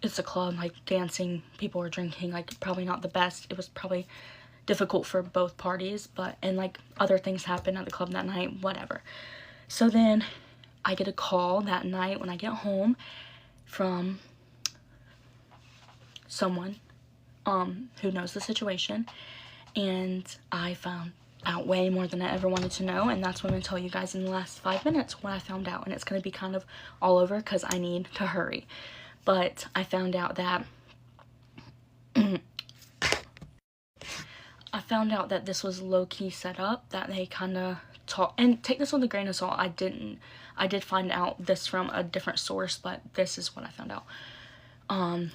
it's a club, like, dancing, people were drinking, like, probably not the best. It was probably difficult for both parties, and like other things happened at the club that night, whatever. So then I get a call that night when I get home from someone who knows the situation, and I found out way more than I ever wanted to know, and that's what I'm going to tell you guys in the last 5 minutes what I found out, and it's going to be kind of all over because I need to hurry. But I found out that this was low-key set up, that they kind of talk, and take this with a grain of salt. I did find out this from a different source, but this is what I found out.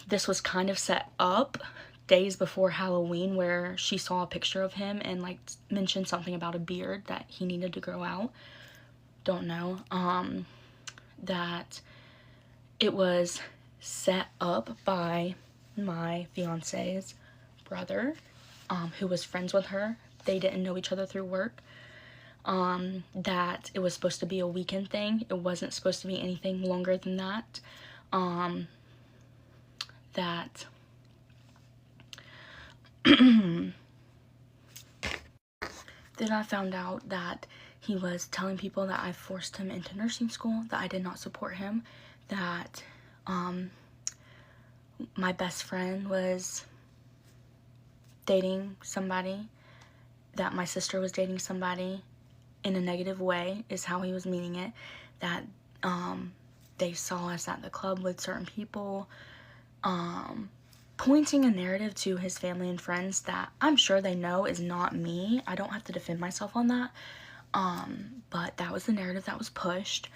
This was kind of set up days before Halloween, where she saw a picture of him and like mentioned something about a beard that he needed to grow out. Don't know. That it was set up by my fiance's brother, who was friends with her. They didn't know each other through work. That it was supposed to be a weekend thing. It wasn't supposed to be anything longer than that. That Then I found out that he was telling people that I forced him into nursing school, that I did not support him, that my best friend was dating somebody, that my sister was dating somebody in a negative way is how he was meaning it, that they saw us at the club with certain people, pointing a narrative to his family and friends that I'm sure they know is not me. I don't have to defend myself on that. But that was the narrative that was pushed.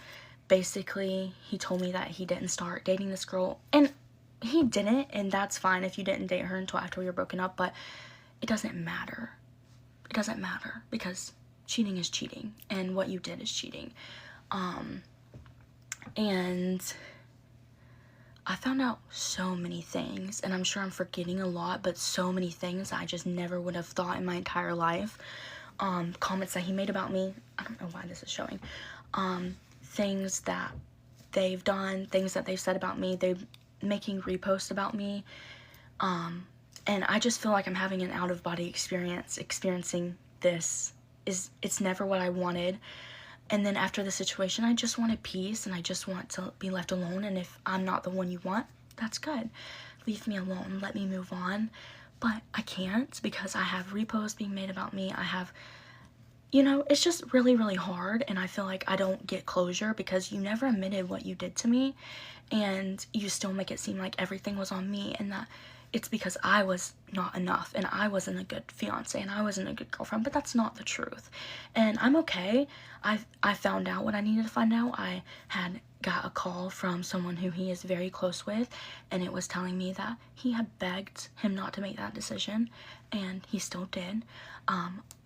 Basically, he told me that he didn't start dating this girl, and he didn't, and that's fine if you didn't date her until after we were broken up, but it doesn't matter. It doesn't matter, because cheating is cheating, and what you did is cheating. And I found out so many things, and I'm sure I'm forgetting a lot, but so many things I just never would have thought in my entire life. Comments that he made about me, I don't know why this is showing, things that they've done, things that they've said about me, they're making reposts about me, and I just feel like I'm having an out-of-body experience, experiencing this. It's never what I wanted. And then after the situation, I just wanted peace, and I just want to be left alone, and if I'm not the one you want, that's good. Leave me alone, let me move on. But I can't, because I have reposts being made about me. I have, it's just really, really hard, and I feel like I don't get closure because you never admitted what you did to me, and you still make it seem like everything was on me, and that it's because I was not enough, and I wasn't a good fiance, and I wasn't a good girlfriend, but that's not the truth. And I'm okay. I found out what I needed to find out. I had got a call from someone who he is very close with, and it was telling me that he had begged him not to make that decision, and he still did.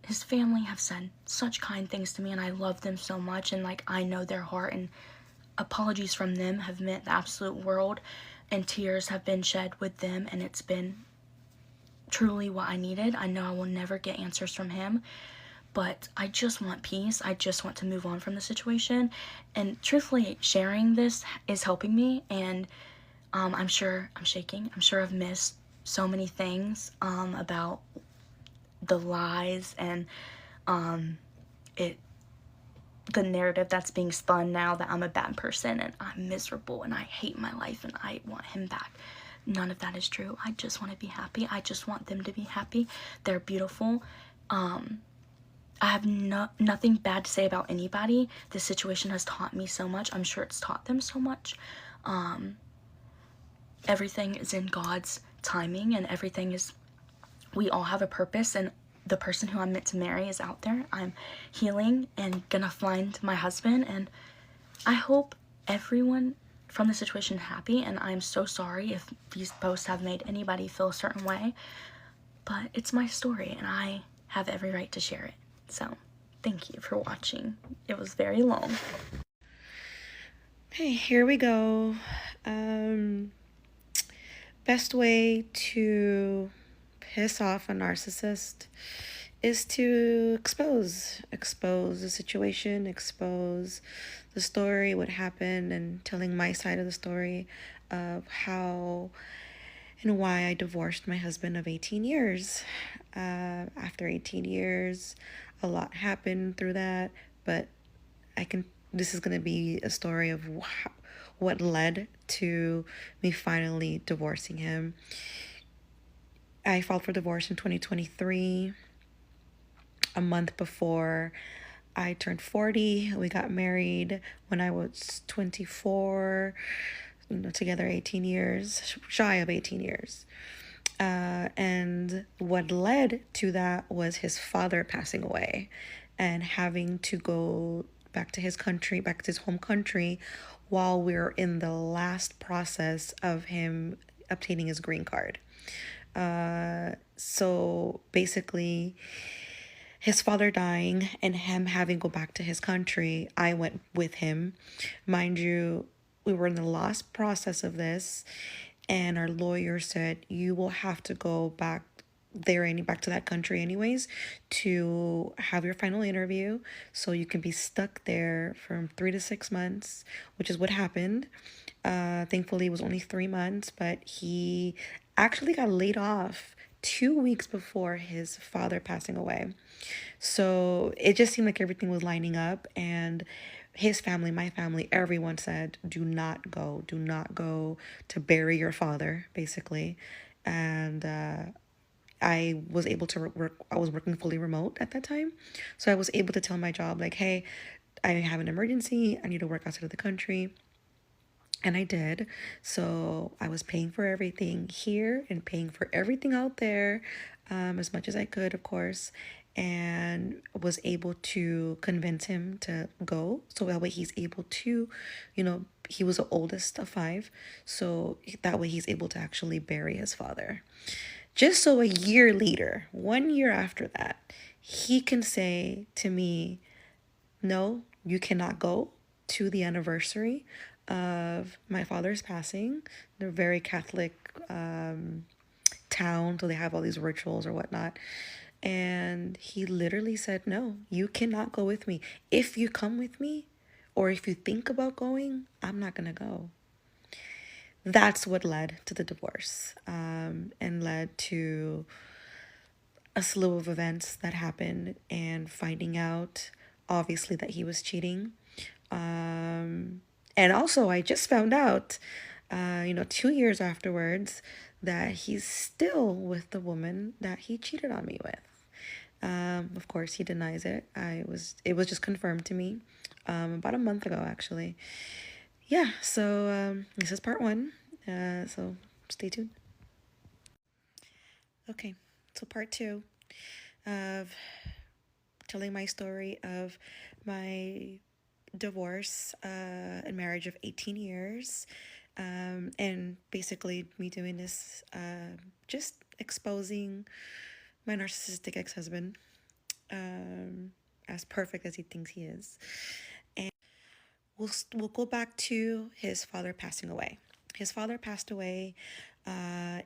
His family have said such kind things to me, and I love them so much, and like I know their heart, and apologies from them have meant the absolute world, and tears have been shed with them, and it's been truly what I needed. I know I will never get answers from him, but I just want peace. I just want to move on from the situation, and truthfully, sharing this is helping me, and I'm sure I'm shaking. I'm sure I've missed so many things about the lies and the narrative that's being spun now that I'm a bad person and I'm miserable and I hate my life and I want him back. None of that is true. I just want to be happy. I just want them to be happy. They're beautiful. I have nothing bad to say about anybody. This situation has taught me so much. I'm sure it's taught them so much. Everything is in God's timing, and we all have a purpose, and the person who I'm meant to marry is out there. I'm healing and gonna find my husband, and I hope everyone from the situation is happy, and I'm so sorry if these posts have made anybody feel a certain way, but it's my story, and I have every right to share it. So, thank you for watching. It was very long. Hey, here we go. Best way to piss off a narcissist is to expose the situation, expose the story, what happened, and telling my side of the story of how and why I divorced my husband of 18 years. After 18 years, a lot happened through that, but this is going to be a story of what led to me finally divorcing him. I filed for divorce in 2023, a month before I turned 40. We got married when I was 24, together 18 years, shy of 18 years. And what led to that was his father passing away and having to go back to his country, back to his home country, while we were in the last process of him obtaining his green card. So basically, his father dying and him having to go back to his country, I went with him. Mind you, we were in the last process of this, and our lawyer said, you will have to go back to that country anyways to have your final interview, so you can be stuck there from 3 to 6 months, which is what happened. Thankfully, it was only 3 months, but he actually got laid off 2 weeks before his father passing away. So it just seemed like everything was lining up, and his family, my family, everyone said, do not go to bury your father, basically. And I was able to work, I was working fully remote at that time. So I was able to tell my job, like, hey, I have an emergency, I need to work outside of the country. And I did. So I was paying for everything here and paying for everything out there, as much as I could, of course, and was able to convince him to go. So that way he's able to, he was the oldest of 5. So that way he's able to actually bury his father. Just so a year later, 1 year after that, he can say to me, no, you cannot go to the anniversary of my father's passing. They're very Catholic town, so they have all these rituals or whatnot. And he literally said, no, you cannot go with me. If you come with me, or if you think about going, I'm not going to go. That's what led to the divorce, and led to a slew of events that happened, and finding out, obviously, that he was cheating. And also, I just found out, 2 years afterwards, that he's still with the woman that he cheated on me with. Of course, he denies it. It was just confirmed to me, about a month ago, actually. Yeah, so this is part 1. So stay tuned. Okay, so part 2 of telling my story of my divorce and marriage of 18 years. And basically me doing this, just exposing my narcissistic ex-husband, as perfect as he thinks he is. And we'll go back to his father passing away. His father passed away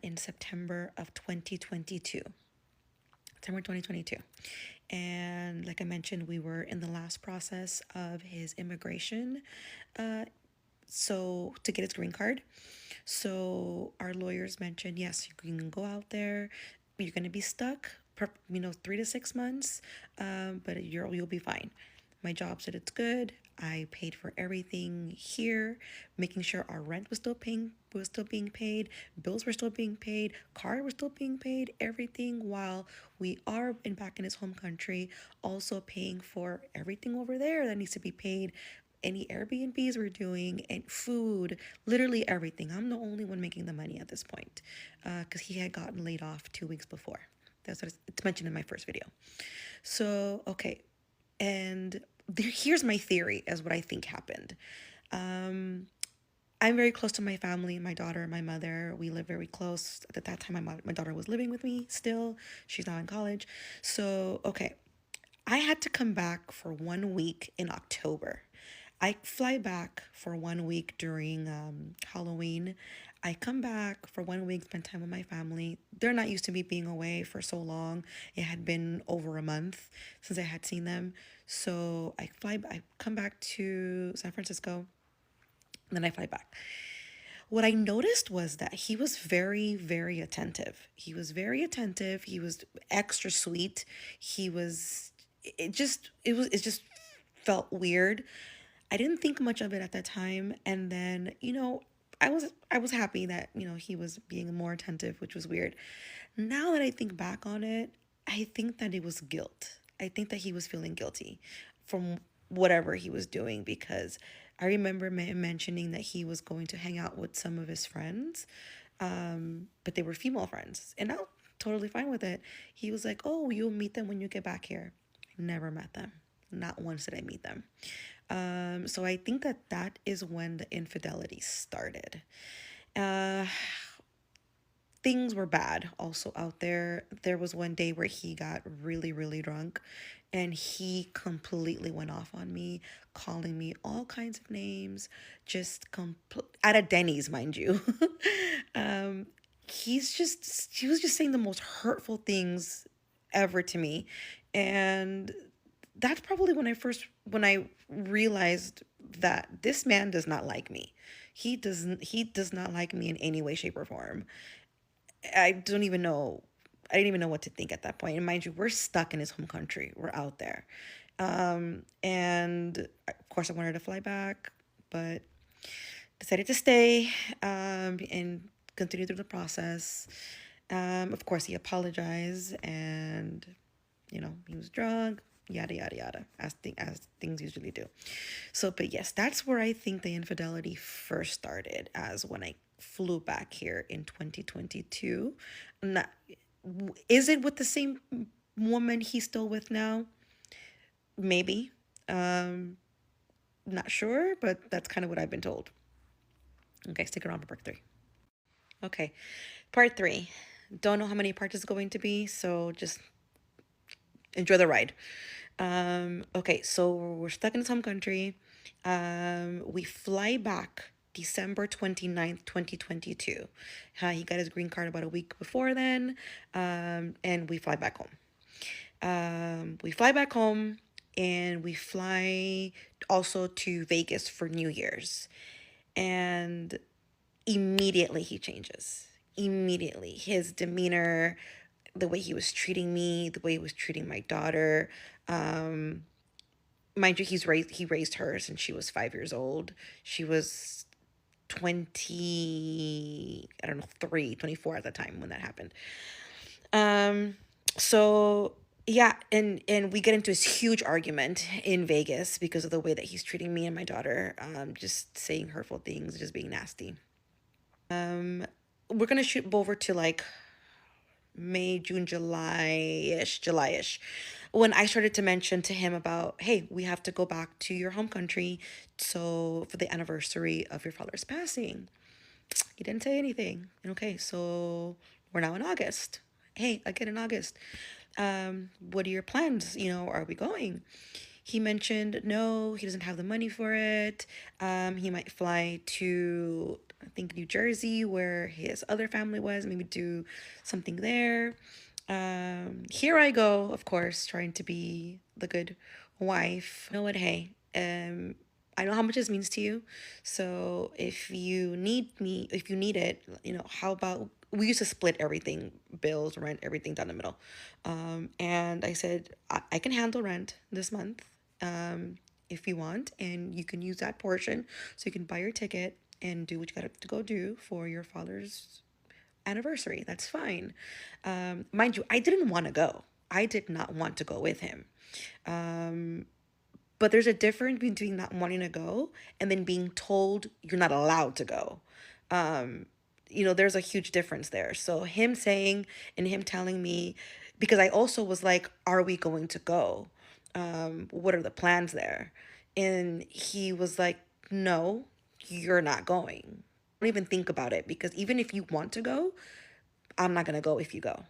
in September of 2022. September 2022. And like I mentioned, we were in the last process of his immigration, so to get his green card. So our lawyers mentioned, yes, you can go out there, but you're going to be stuck, 3 to 6 months, but you'll be fine. My job said it's good. I paid for everything here, making sure our rent was still being paid, bills were still being paid, car was still being paid, everything, while we are back in his home country, also paying for everything over there that needs to be paid, any Airbnbs we're doing, and food, literally everything. I'm the only one making the money at this point, because he had gotten laid off 2 weeks before. That's what it's mentioned in my first video. So, okay. And here's my theory as what I think happened. I'm very close to my family, my daughter, my mother. We live very close. At that time, my daughter was living with me still. She's now in college. So, okay. I had to come back for 1 week in October. I fly back for 1 week during Halloween. I come back for 1 week, spend time with my family. They're not used to me being away for so long. It had been over a month since I had seen them. So I come back to San Francisco, then I fly back. What I noticed was that he was very, very attentive. He was very attentive. He was extra sweet. It just felt weird. I didn't think much of it at that time, and then, I was happy that, he was being more attentive, which was weird. Now that I think back on it, I think that it was guilt. I think that he was feeling guilty from whatever he was doing, because I remember mentioning that he was going to hang out with some of his friends, but they were female friends, and I was totally fine with it. He was like, oh, you'll meet them when you get back here. Never met them. Not once did I meet them. So I think that is when the infidelity started. Things were bad also out there. There was one day where he got really, really drunk, and he completely went off on me, calling me all kinds of names, at a Denny's, mind you. He was just saying the most hurtful things ever to me. And that's probably when I realized that this man does not like me. He does not like me in any way, shape, or form. I don't even know I didn't even know what to think at that point. And mind you, we're stuck in his home country. We're out there. And of course I wanted to fly back, but decided to stay and continue through the process. Of course, he apologized, and he was drunk, yada yada yada, as things usually do. So, but yes, that's where I think the infidelity first started, as when I flew back here in 2022. Not, is it with the same woman he's still with now? Maybe. Not sure, but that's kind of what I've been told. Okay, stick around for part 3. Okay, part 3. Don't know how many parts it's going to be, so just enjoy the ride. Okay, so we're stuck in some country. We fly back December 29th, 2022. He got his green card about a week before then, and we fly back home. We fly back home, and we fly also to Vegas for New Year's. And immediately he changes. Immediately. His demeanor, the way he was treating me, the way he was treating my daughter. Mind you, he raised her since she was 5 years old. She was 24 at the time when that happened. So yeah, and we get into this huge argument in Vegas because of the way that he's treating me and my daughter, just saying hurtful things, just being nasty. We're gonna shoot over to like May, June, July-ish, when I started to mention to him about, hey, we have to go back to your home country, so for the anniversary of your father's passing. He didn't say anything. Okay, so we're now in August. Hey, again in August. What are your plans? Are we going? He mentioned no, he doesn't have the money for it. He might fly to, I think, New Jersey, where his other family was, maybe do something there. Here I go, of course, trying to be the good wife. You know what? Hey, I know how much this means to you. So if you need it, how about we used to split everything, bills, rent, everything down the middle. And I said, I can handle rent this month, if you want, and you can use that portion so you can buy your ticket and do what you got to go do for your father's anniversary. That's fine. Mind you, I didn't want to go. I did not want to go with him. But there's a difference between not wanting to go and then being told you're not allowed to go. There's a huge difference there. So him saying and him telling me, because I also was like, are we going to go? What are the plans there? And he was like, no, you're not going. Don't even think about it, because even if you want to go, I'm not going to go if you go.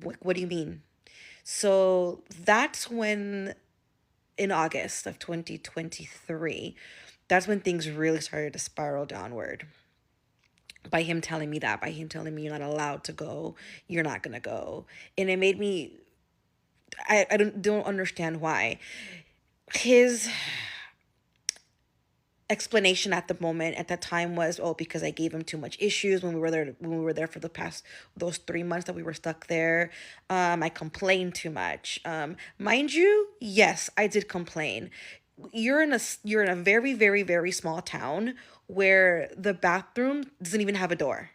What do you mean? So that's when, in August of 2023, that's when things really started to spiral downward. By him telling me that, by him telling me you're not allowed to go, you're not going to go. And it made me, I don't understand why. His explanation at that time was, oh, because I gave him too much issues when we were there for those 3 months that we were stuck there. I complained too much. Mind you, yes, I did complain. You're in a very, very, very small town where the bathroom doesn't even have a door.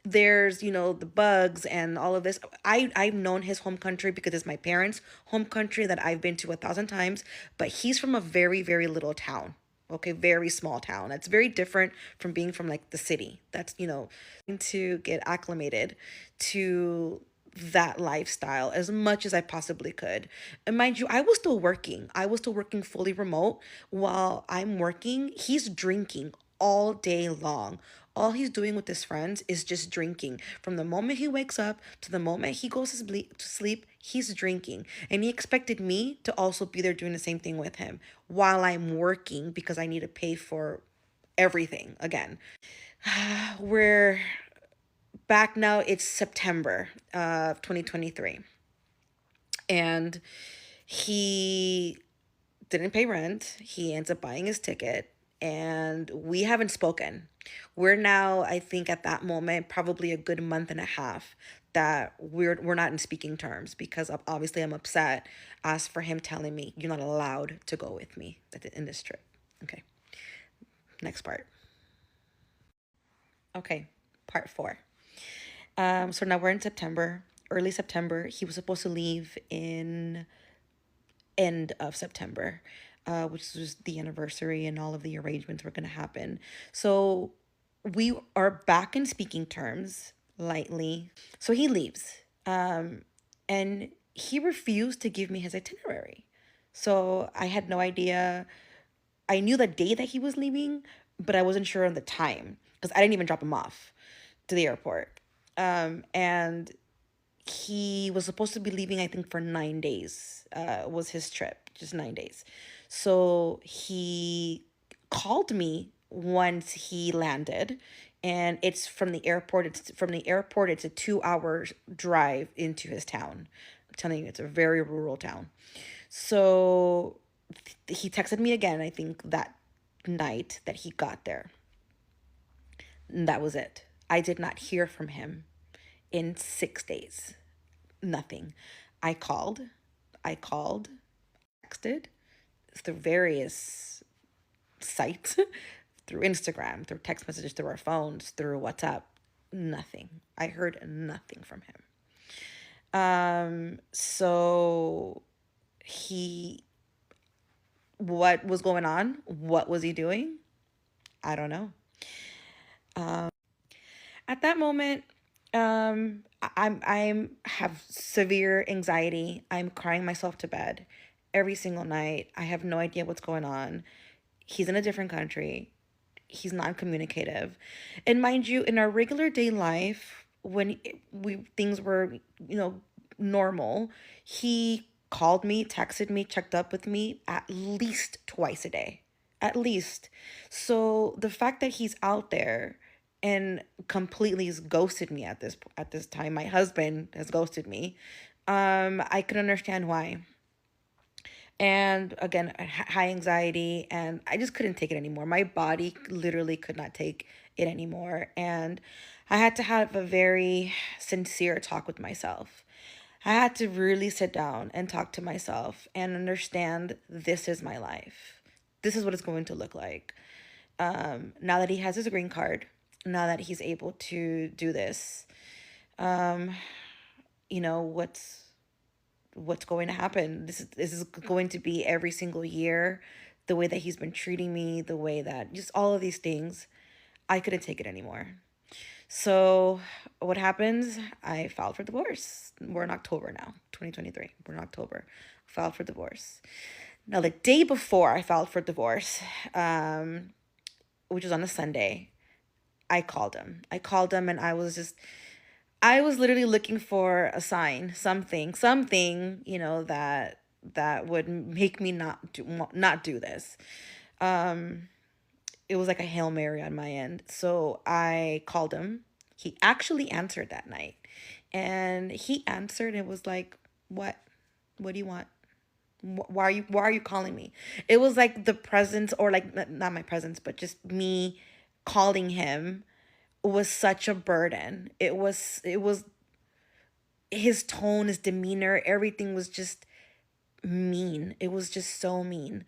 There's, the bugs and all of this. I've known his home country because it's my parents' home country that I've been to 1,000 times, but he's from a very, very little town. Okay, very small town. That's very different from being from like the city. That's, to get acclimated to that lifestyle as much as I possibly could. And mind you, I was still working. I was still working fully remote. While I'm working, he's drinking all day long. All he's doing with his friends is just drinking. From the moment he wakes up to the moment he goes to sleep, he's drinking. And he expected me to also be there doing the same thing with him while I'm working, because I need to pay for everything again. We're back now. It's September of 2023. And he didn't pay rent. He ends up buying his ticket. And we haven't spoken. We're now, I think at that moment, probably a good month and a half that we're not in speaking terms, because obviously I'm upset as for him telling me you're not allowed to go with me in this trip. Okay, next part. Okay, part 4. So now we're in September, early September. He was supposed to leave in end of September, which was the anniversary, and all of the arrangements were going to happen. So we are back in speaking terms lightly. So he leaves, and he refused to give me his itinerary. So I had no idea. I knew the day that he was leaving, but I wasn't sure on the time because I didn't even drop him off to the airport. And he was supposed to be leaving, I think, for 9 days, was his trip, just 9 days. So he called me once he landed, and it's from the airport. It's a 2-hour drive into his town. I'm telling you, it's a very rural town. So he texted me again, I think, that night that he got there. And that was it. I did not hear from him in 6 days. Nothing. I called, texted through various sites, through Instagram, through text messages, through our phones, through WhatsApp. Nothing. I heard nothing from him. So what was going on? What was he doing? I don't know. At that moment, I'm have severe anxiety. I'm crying myself to bed every single night. I have no idea what's going on. He's in a different country. He's non-communicative. And mind you, in our regular day life, when things were, normal, he called me, texted me, checked up with me at least twice a day. At least. So the fact that he's out there and completely has ghosted me at this time, my husband has ghosted me, I could understand why. And again, high anxiety, and I just couldn't take it anymore. My body literally could not take it anymore, and I had to have a very sincere talk with myself. I had to really sit down and talk to myself and understand, this is my life. This is what it's going to look like. Now that he has his green card, now that he's able to do this, what's going to happen. This is going to be every single year, the way that he's been treating me, the way that, just all of these things. I couldn't take it anymore. So what happens? I filed for divorce. We're in October now, 2023. We're in October. Filed for divorce. Now, the day before I filed for divorce, which was on a Sunday, I called him. And I was literally looking for a sign, something, that would make me not do this. It was like a Hail Mary on my end. So I called him. He actually answered that night. And he answered and was like, "What? What do you want? Why are you calling me?" It was like the presence, or like not my presence, but just me calling him was such a burden. It was his tone, his demeanor, everything was just mean. It was just so mean.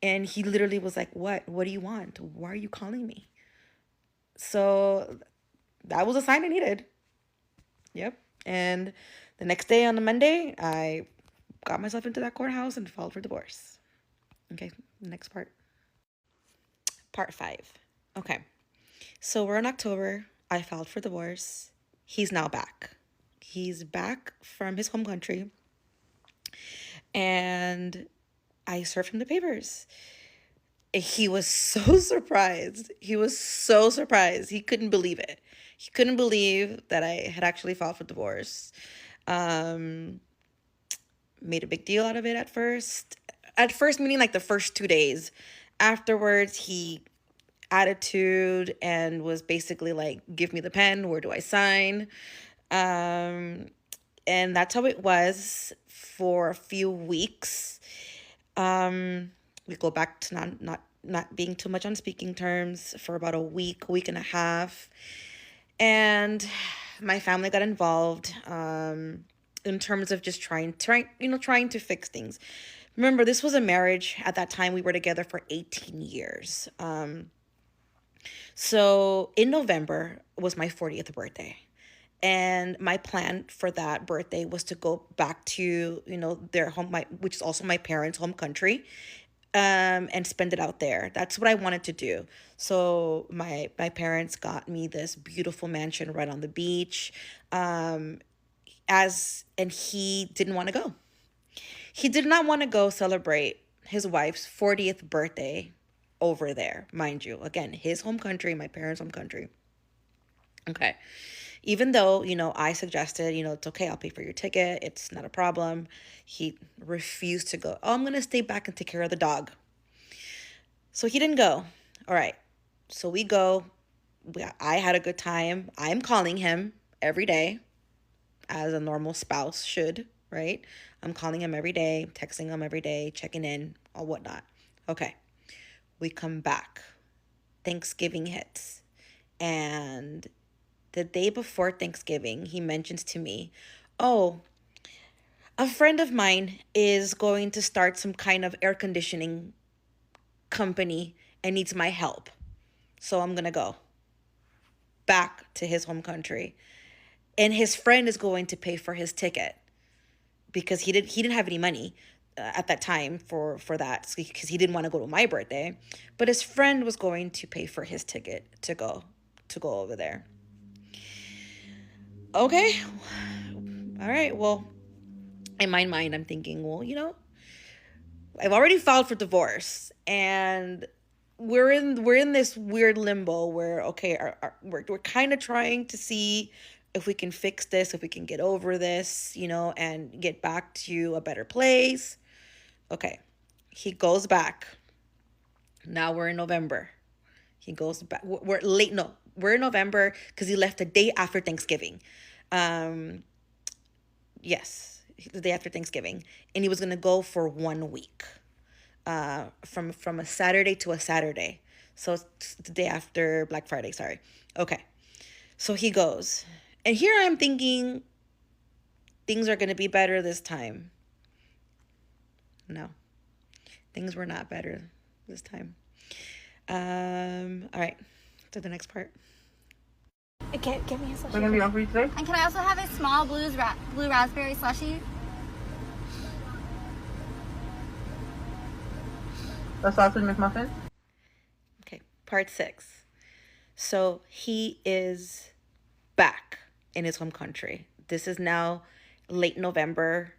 And he literally was like, what do you want? Why are you calling me? So that was a sign I needed. Yep. And the next day, on the Monday, I got myself into that courthouse and filed for divorce. Okay, next part. Part 5. Okay. So we're in October. I filed for divorce. He's now back. He's back from his home country. And I served him the papers. He was so surprised. He couldn't believe it. He couldn't believe that I had actually filed for divorce. Made a big deal out of it at first. At first, meaning like the first 2 days. Afterwards, he attitude and was basically like, "Give me the pen. Where do I sign?" And that's how it was for a few weeks. We go back to not being too much on speaking terms for about a week and a half. And my family got involved in terms of just trying to fix things. Remember, this was a marriage. At that time, we were together for 18 years. So in November was my 40th birthday. And my plan for that birthday was to go back to, their home, which is also my parents' home country, and spend it out there. That's what I wanted to do. So my parents got me this beautiful mansion right on the beach, and he didn't want to go. He did not want to go celebrate his wife's 40th birthday over there, mind you. Again, his home country, my parents' home country. Okay. Even though, I suggested, it's okay, I'll pay for your ticket. It's not a problem. He refused to go. Oh, I'm going to stay back and take care of the dog. So he didn't go. All right. So we go. I had a good time. I'm calling him every day, as a normal spouse should, right? I'm calling him every day, texting him every day, checking in, or whatnot. Okay. We come back. Thanksgiving hits. And the day before Thanksgiving, he mentions to me, oh, a friend of mine is going to start some kind of air conditioning company and needs my help. So I'm going to go back to his home country. And his friend is going to pay for his ticket because he didn't have any money at that time for that, because he didn't want to go to my birthday. But his friend was going to pay for his ticket to go over there. Okay. All right. Well, in my mind, I'm thinking, well, I've already filed for divorce, and we're in this weird limbo where, okay, we're kind of trying to see if we can fix this, if we can get over this, and get back to a better place. Okay. He goes back. Now we're in November. He goes back. We're late. No, we're in November because he left the day after Thanksgiving. Yes, the day after Thanksgiving. And he was going to go for 1 week, from a Saturday to a Saturday. So it's the day after Black Friday, sorry. Okay. So he goes. And here I'm thinking things are going to be better this time. No, things were not better this time. All right, to the next part. Get me a slushie. We're gonna be on for you today? And can I also have a small blue raspberry slushie? A sausage McMuffin? Okay, part 6. So he is back in his home country. This is now late November.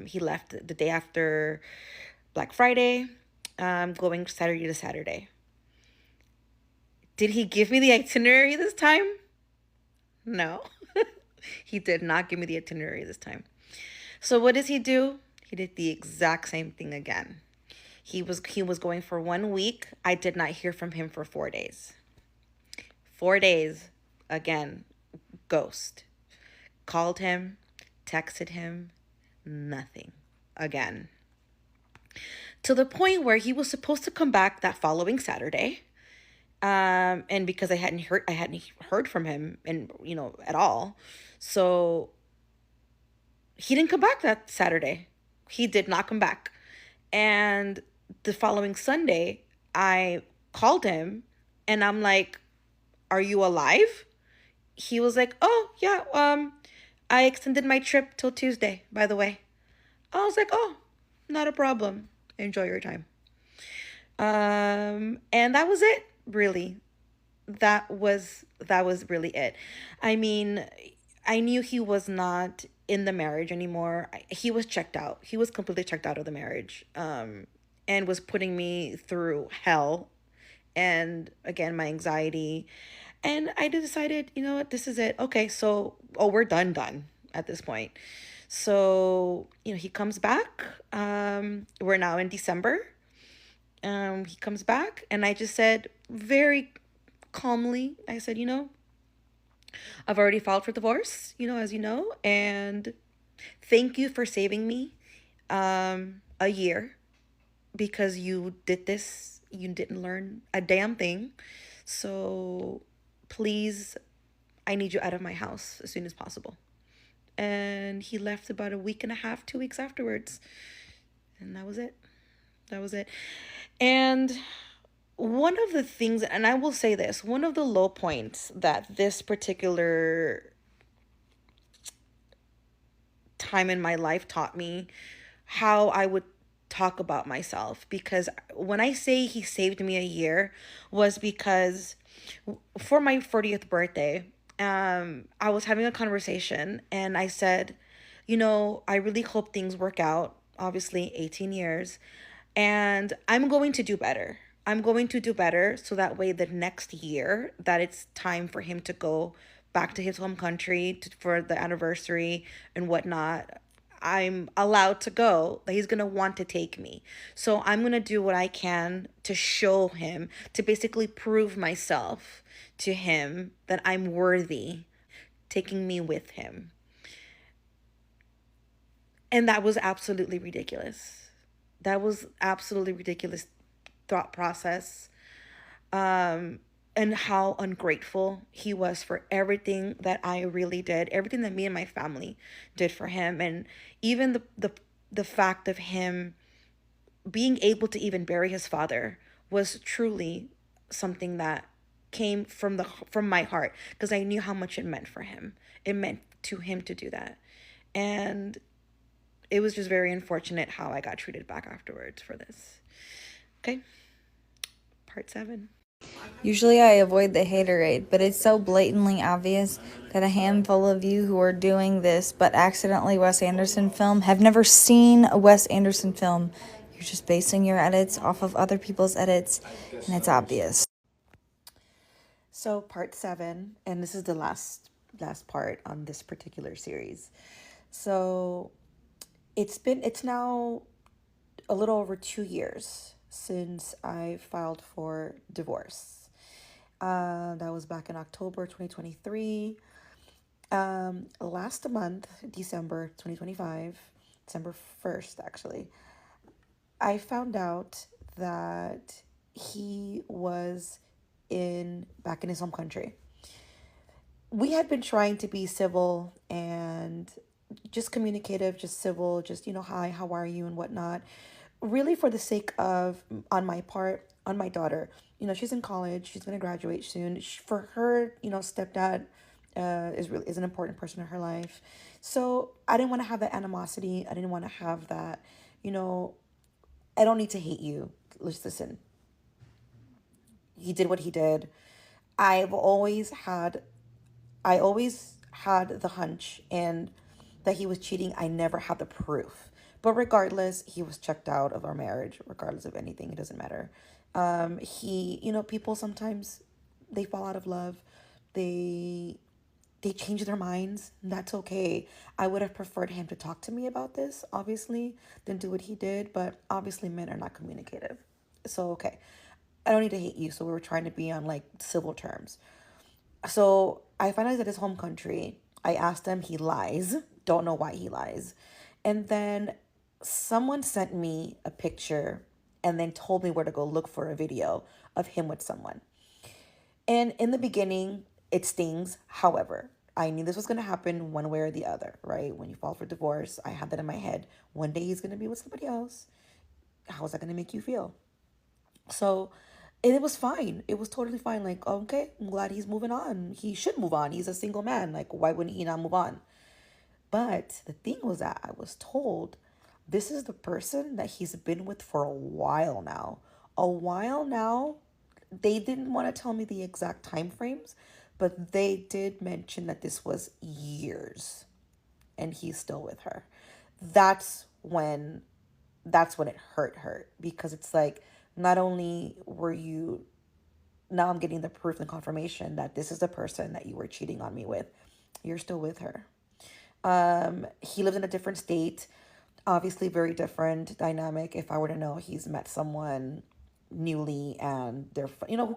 He left the day after Black Friday, going Saturday to Saturday. Did he give me the itinerary this time? No. He did not give me the itinerary this time. So what does he do? He did the exact same thing again. He was going for 1 week. I did not hear from him for 4 days. 4 days, again, ghost. Called him, texted him, nothing. Again. To the point where he was supposed to come back that following Saturday. And because I hadn't heard from him and at all. So he didn't come back that Saturday. He did not come back. And the following Sunday, I called him and I'm like, "Are you alive?" He was like, "Oh, yeah, I extended my trip till Tuesday, by the way." I was like, "Oh, not a problem. Enjoy your time." And that was it, really. That was really it. I mean, I knew he was not in the marriage anymore. He was checked out. He was completely checked out of the marriage, and was putting me through hell. And again, my anxiety. And I decided, you know what, this is it. Okay, so, we're done at this point. So, he comes back. We're now in December. He comes back, and I just said very calmly, I said, I've already filed for divorce, as you know, and thank you for saving me a year, because you did this. You didn't learn a damn thing. So please, I need you out of my house as soon as possible. And he left about a week and a half, 2 weeks afterwards. And that was it. That was it. And one of the things, and I will say this, one of the low points that this particular time in my life taught me how I would talk about myself, because when I say he saved me a year was because for my 40th birthday, I was having a conversation and I said, I really hope things work out. Obviously, 18 years. And I'm going to do better. I'm going to do better so that way the next year that it's time for him to go back to his home country for the anniversary and whatnot, I'm allowed to go, that he's going to want to take me. So I'm going to do what I can to show him, to basically prove myself to him that I'm worthy taking me with him. And that was absolutely ridiculous. That was absolutely ridiculous thought process. And how ungrateful he was for everything that I really did, everything that me and my family did for him. And even the fact of him being able to even bury his father was truly something that came from my heart, because I knew how much it meant for him. It meant to him to do that. And it was just very unfortunate how I got treated back afterwards for this. Okay. Part 7. Usually I avoid the haterade, but it's so blatantly obvious that a handful of you who are doing this but accidentally Wes Anderson film have never seen a Wes Anderson film. You're just basing your edits off of other people's edits, and it's obvious. So part 7, and this is the last part on this particular series. So it's now a little over 2 years since I filed for divorce. That was back in October 2023. Last month, December 2025, December 1st actually, I found out that he was back in his home country. We had been trying to be civil and just communicative, just civil, just, hi, how are you and whatnot. Really for the sake of, on my part, on my daughter. She's in college. She's going to graduate soon. For her, stepdad is an important person in her life. So I didn't want to have that animosity. I didn't want to have that, I don't need to hate you. Listen, he did what he did. I always had the hunch and that he was cheating. I never had the proof. But regardless, he was checked out of our marriage, regardless of anything. It doesn't matter. People sometimes, they fall out of love. They change their minds. And that's okay. I would have preferred him to talk to me about this, obviously, than do what he did. But obviously, men are not communicative. So, okay. I don't need to hate you. So we were trying to be on civil terms. So I found out that his home country. I asked him, he lies. Don't know why he lies. And then someone sent me a picture and then told me where to go look for a video of him with someone. And in the beginning, it stings. However, I knew this was going to happen one way or the other, right? When you file for divorce, I had that in my head. One day he's going to be with somebody else. How is that going to make you feel? So, and it was fine. It was totally fine. Okay, I'm glad he's moving on. He should move on. He's a single man. Why wouldn't he not move on? But the thing was that I was told this is the person that he's been with for a while now. A while now. They didn't want to tell me the exact time frames, but they did mention that this was years and he's still with her. That's when it hurt because it's not only were you, now I'm getting the proof and confirmation that this is the person that you were cheating on me with. You're still with her. He lives in a different state, obviously very different dynamic. If I were to know he's met someone newly and they're,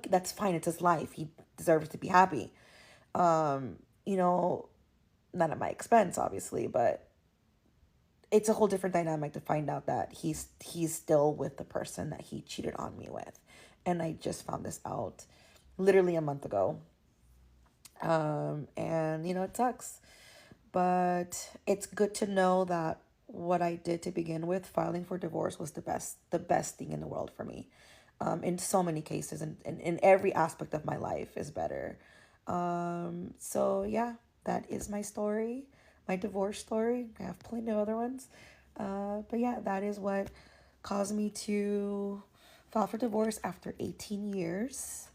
that's fine. It's his life. He deserves to be happy. Not at my expense, obviously, but it's a whole different dynamic to find out that he's still with the person that he cheated on me with. And I just found this out literally a month ago. And it sucks, but it's good to know that what I did to begin with, filing for divorce, was the best thing in the world for me. In so many cases, and in every aspect of my life is better. So yeah, that is my story, my divorce story. I have plenty of other ones. But yeah, that is what caused me to file for divorce after 18 years.